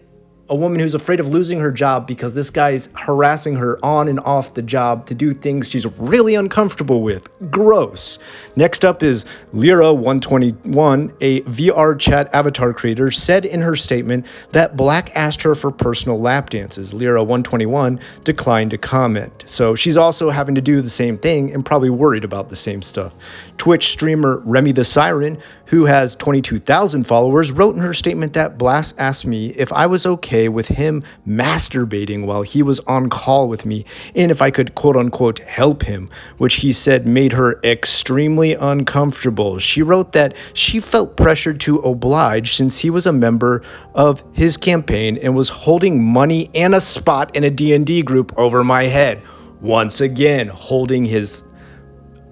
a woman who's afraid of losing her job because this guy's harassing her on and off the job to do things she's really uncomfortable with. Gross. Next up is Lyra121, a VR chat avatar creator, said in her statement that Black asked her for personal lap dances. Lyra121 declined to comment. So she's also having to do the same thing and probably worried about the same stuff. Twitch streamer Remy the Siren, who has 22,000 followers, wrote in her statement that Black asked me if I was okay with him masturbating while he was on call with me and if I could quote unquote help him, which he said made her extremely uncomfortable. She wrote that she felt pressured to oblige since he was a member of his campaign and was holding money and a spot in a D&D group over my head. Once again, holding his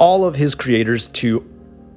all of his creators to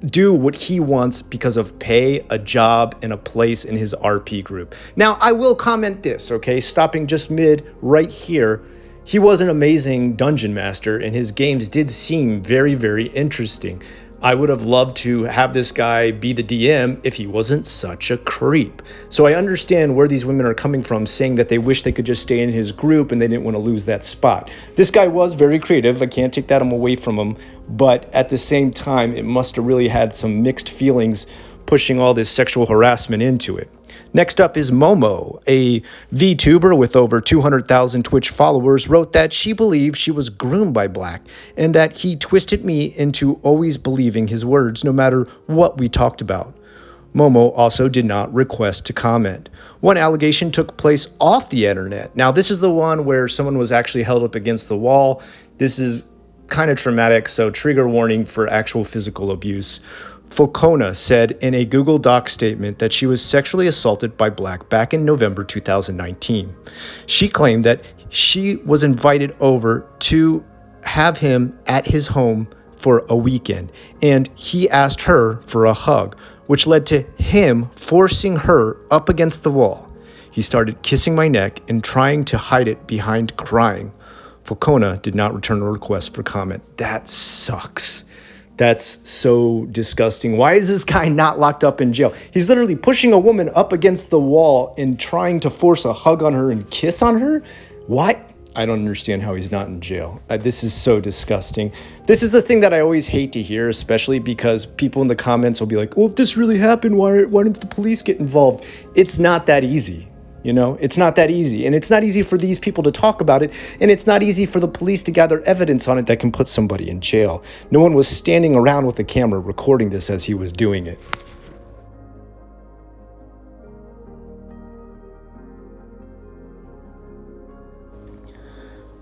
do what he wants because of pay, a job, and a place in his RP group. Now, I will comment this, okay? Stopping just mid right here. He was an amazing dungeon master, and his games did seem very, very interesting. I would have loved to have this guy be the DM if he wasn't such a creep. So I understand where these women are coming from, saying that they wish they could just stay in his group and they didn't want to lose that spot. This guy was very creative. I can't take that away from him. But at the same time, it must have really had some mixed feelings pushing all this sexual harassment into it. Next up is Momo, a VTuber with over 200,000 Twitch followers, wrote that she believed she was groomed by Black and that he twisted me into always believing his words no matter what we talked about. Momo also did not request to comment. One allegation took place off the internet. Now, this is the one where someone was actually held up against the wall. This is kind of traumatic, so trigger warning for actual physical abuse. Falcona said in a Google Doc statement that she was sexually assaulted by Black back in November 2019. She claimed that she was invited over to have him at his home for a weekend, and he asked her for a hug, which led to him forcing her up against the wall. He started kissing my neck and trying to hide it behind crying. Falcona did not return a request for comment. That sucks. That's so disgusting. Why is this guy not locked up in jail? He's literally pushing a woman up against the wall and trying to force a hug on her and kiss on her. Why? I don't understand how he's not in jail. This is so disgusting. This is the thing that I always hate to hear, especially because people in the comments will be like, well, if this really happened, why didn't the police get involved? It's not that easy. You know, it's not that easy. And it's not easy for these people to talk about it. And it's not easy for the police to gather evidence on it that can put somebody in jail. No one was standing around with a camera recording this as he was doing it.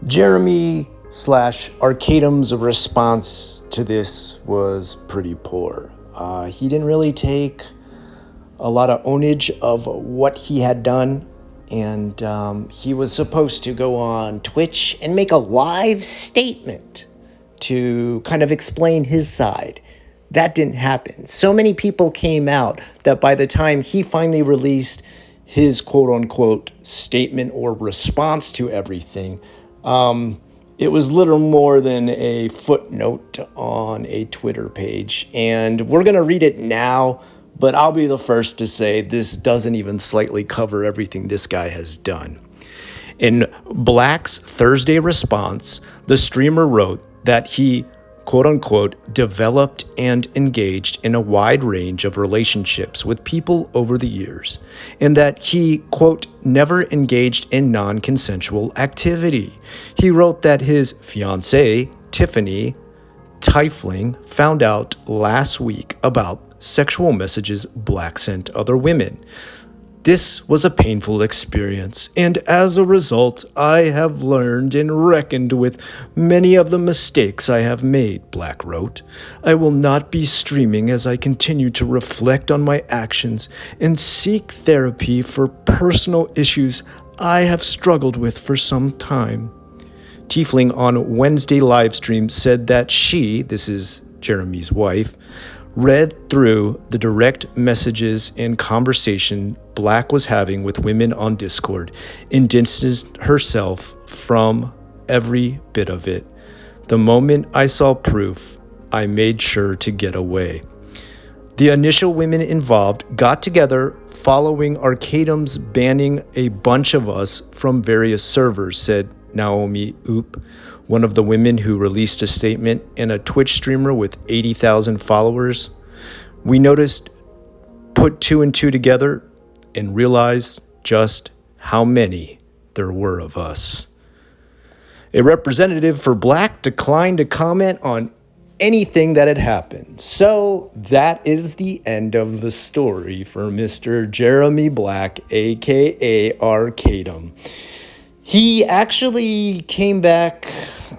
Jeremy / Arcadum's response to this was pretty poor. He didn't really take a lot of ownage of what he had done. And he was supposed to go on Twitch and make a live statement to kind of explain his side. That didn't happen. So many people came out that by the time he finally released his quote-unquote statement or response to everything, it was little more than a footnote on a Twitter page. And we're going to read it now. But I'll be the first to say this doesn't even slightly cover everything this guy has done. In Black's Thursday response, the streamer wrote that he, quote unquote, developed and engaged in a wide range of relationships with people over the years, and that he, quote, never engaged in non-consensual activity. He wrote that his fiancée, Tiffany Tiefling, found out last week about sexual messages Black sent other women. This was a painful experience, and as a result, I have learned and reckoned with many of the mistakes I have made, Black wrote. I will not be streaming as I continue to reflect on my actions and seek therapy for personal issues I have struggled with for some time. Tiefling on Wednesday livestream said that she, this is Jeremy's wife, read through the direct messages and conversation Black was having with women on Discord and distanced herself from every bit of it. The moment I saw proof, I made sure to get away. The initial women involved got together following Arcadum's banning a bunch of us from various servers, said Naomi Oop, one of the women who released a statement, and a Twitch streamer with 80,000 followers. We noticed, put two and two together, and realized just how many there were of us. A representative for Black declined to comment on anything that had happened. So that is the end of the story for Mr. Jeremy Black, aka Arcadum. He actually came back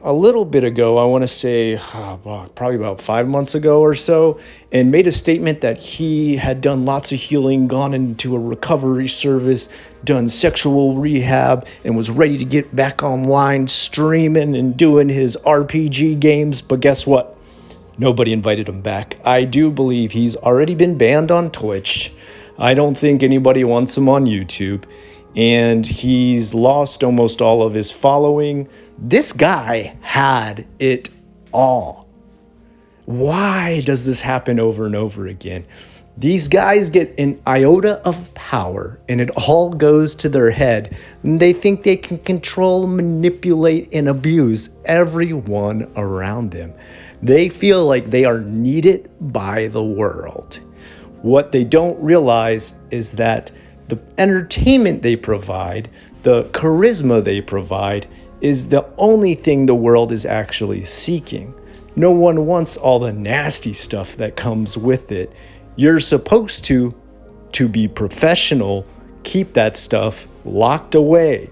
a little bit ago, I want to say probably about 5 months ago or so, and made a statement that he had done lots of healing, gone into a recovery service, done sexual rehab, and was ready to get back online streaming and doing his RPG games. But guess what? Nobody invited him back. I do believe he's already been banned on Twitch. I don't think anybody wants him on YouTube. And he's lost almost all of his following. This guy had it all. Why does this happen over and over again? These guys get an iota of power and it all goes to their head. And they think they can control, manipulate, and abuse everyone around them. They feel like they are needed by the world. What they don't realize is that the entertainment they provide, the charisma they provide, is the only thing the world is actually seeking. No one wants all the nasty stuff that comes with it. You're supposed to be professional, keep that stuff locked away.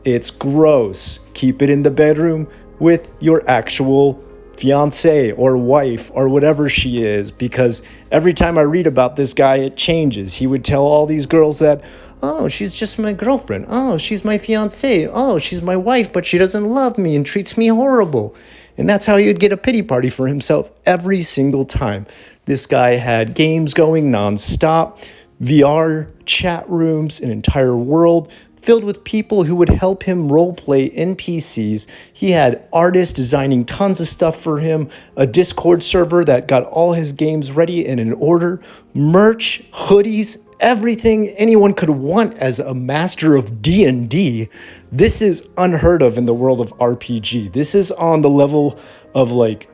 It's gross. Keep it in the bedroom with your actual fiance or wife or whatever she is, because every time I read about this guy, it changes. He would tell all these girls that, oh, she's just my girlfriend. Oh, she's my fiance. Oh, she's my wife, but she doesn't love me and treats me horrible. And that's how he would get a pity party for himself every single time. This guy had games going nonstop, VR, chat rooms, an entire world filled with people who would help him roleplay NPCs. He had artists designing tons of stuff for him, a Discord server that got all his games ready and in order, merch, hoodies, everything anyone could want as a master of D&D. This is unheard of in the world of RPG. This is on the level of like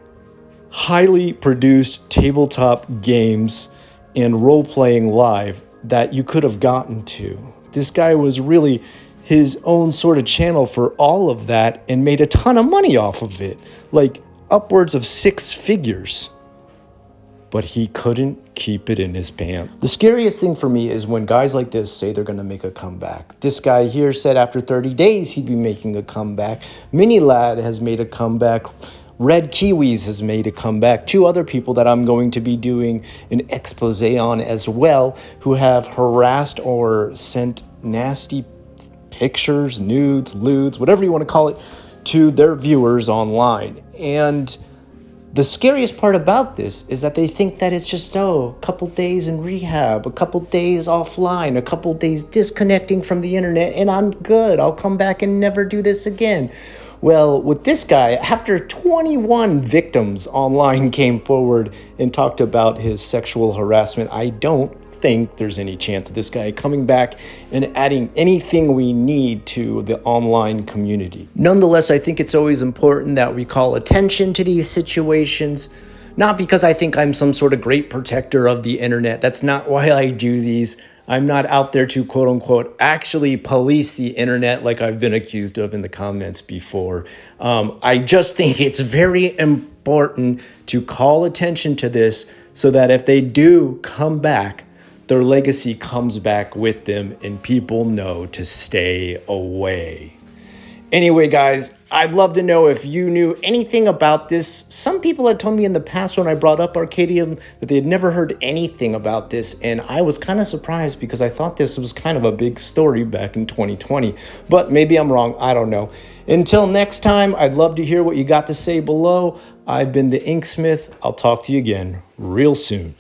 highly produced tabletop games and role-playing live that you could have gotten to. This guy was really his own sort of channel for all of that and made a ton of money off of it, like upwards of 6 figures. But he couldn't keep it in his pants. The scariest thing for me is when guys like this say they're gonna make a comeback. This guy here said after 30 days he'd be making a comeback. Mini Lad has made a comeback. Red Kiwis has made a comeback. 2 other people that I'm going to be doing an expose on as well, who have harassed or sent nasty pictures, nudes, lewds, whatever you want to call it, to their viewers online. And the scariest part about this is that they think that it's just, a couple days in rehab, a couple days offline, a couple days disconnecting from the internet, and I'm good. I'll come back and never do this again. Well, with this guy, after 21 victims online came forward and talked about his sexual harassment, I don't think there's any chance of this guy coming back and adding anything we need to the online community. Nonetheless, I think it's always important that we call attention to these situations, not because I think I'm some sort of great protector of the internet. That's not why I do these. I'm not out there to, quote unquote, actually police the internet like I've been accused of in the comments before. I just think it's very important to call attention to this so that if they do come back, their legacy comes back with them and people know to stay away. Anyway, guys, I'd love to know if you knew anything about this. Some people had told me in the past when I brought up Arcadum that they had never heard anything about this, and I was kind of surprised because I thought this was kind of a big story back in 2020. But maybe I'm wrong, I don't know. Until next time, I'd love to hear what you got to say below. I've been the Inksmith. I'll talk to you again real soon.